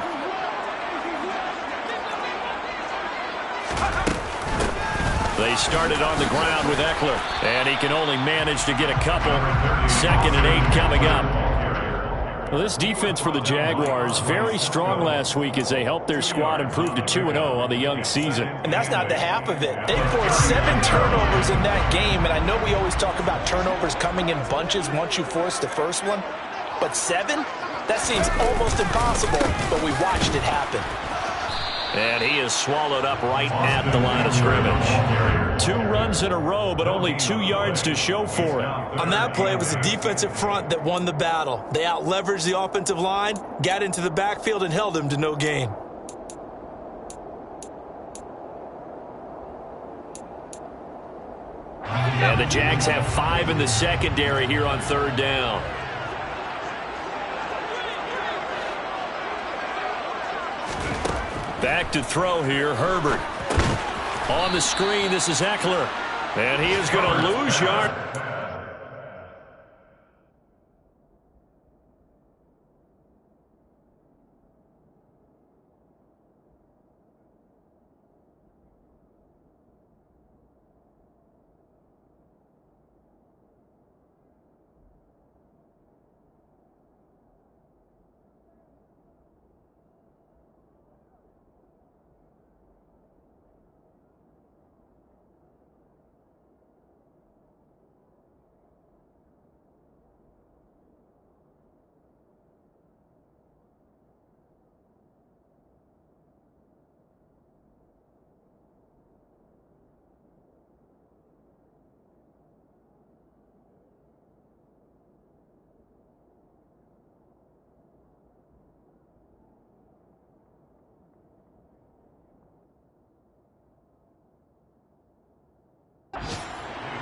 L: They started on the ground with Eckler, and he can only manage to get a couple. Second and 8 coming up. Well, this defense for the Jaguars, very strong last week as they helped their squad improve to 2-0 on the young season.
K: And that's not the half of it. They forced 7 turnovers in that game, and I know we always talk about turnovers coming in bunches once you force the first one, but 7? That seems almost impossible, but we watched it happen.
L: And he is swallowed up right at the line of scrimmage. 2 runs in a row, but only 2 yards to show for it.
K: On that play, it was the defensive front that won the battle. They out-leveraged the offensive line, got into the backfield, and held him to no gain.
L: And the Jags have 5 in the secondary here on 3rd down. Back to throw here, Herbert. On the screen, this is Eckler. And he is going to lose yard.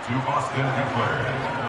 O: To Austin Eckler,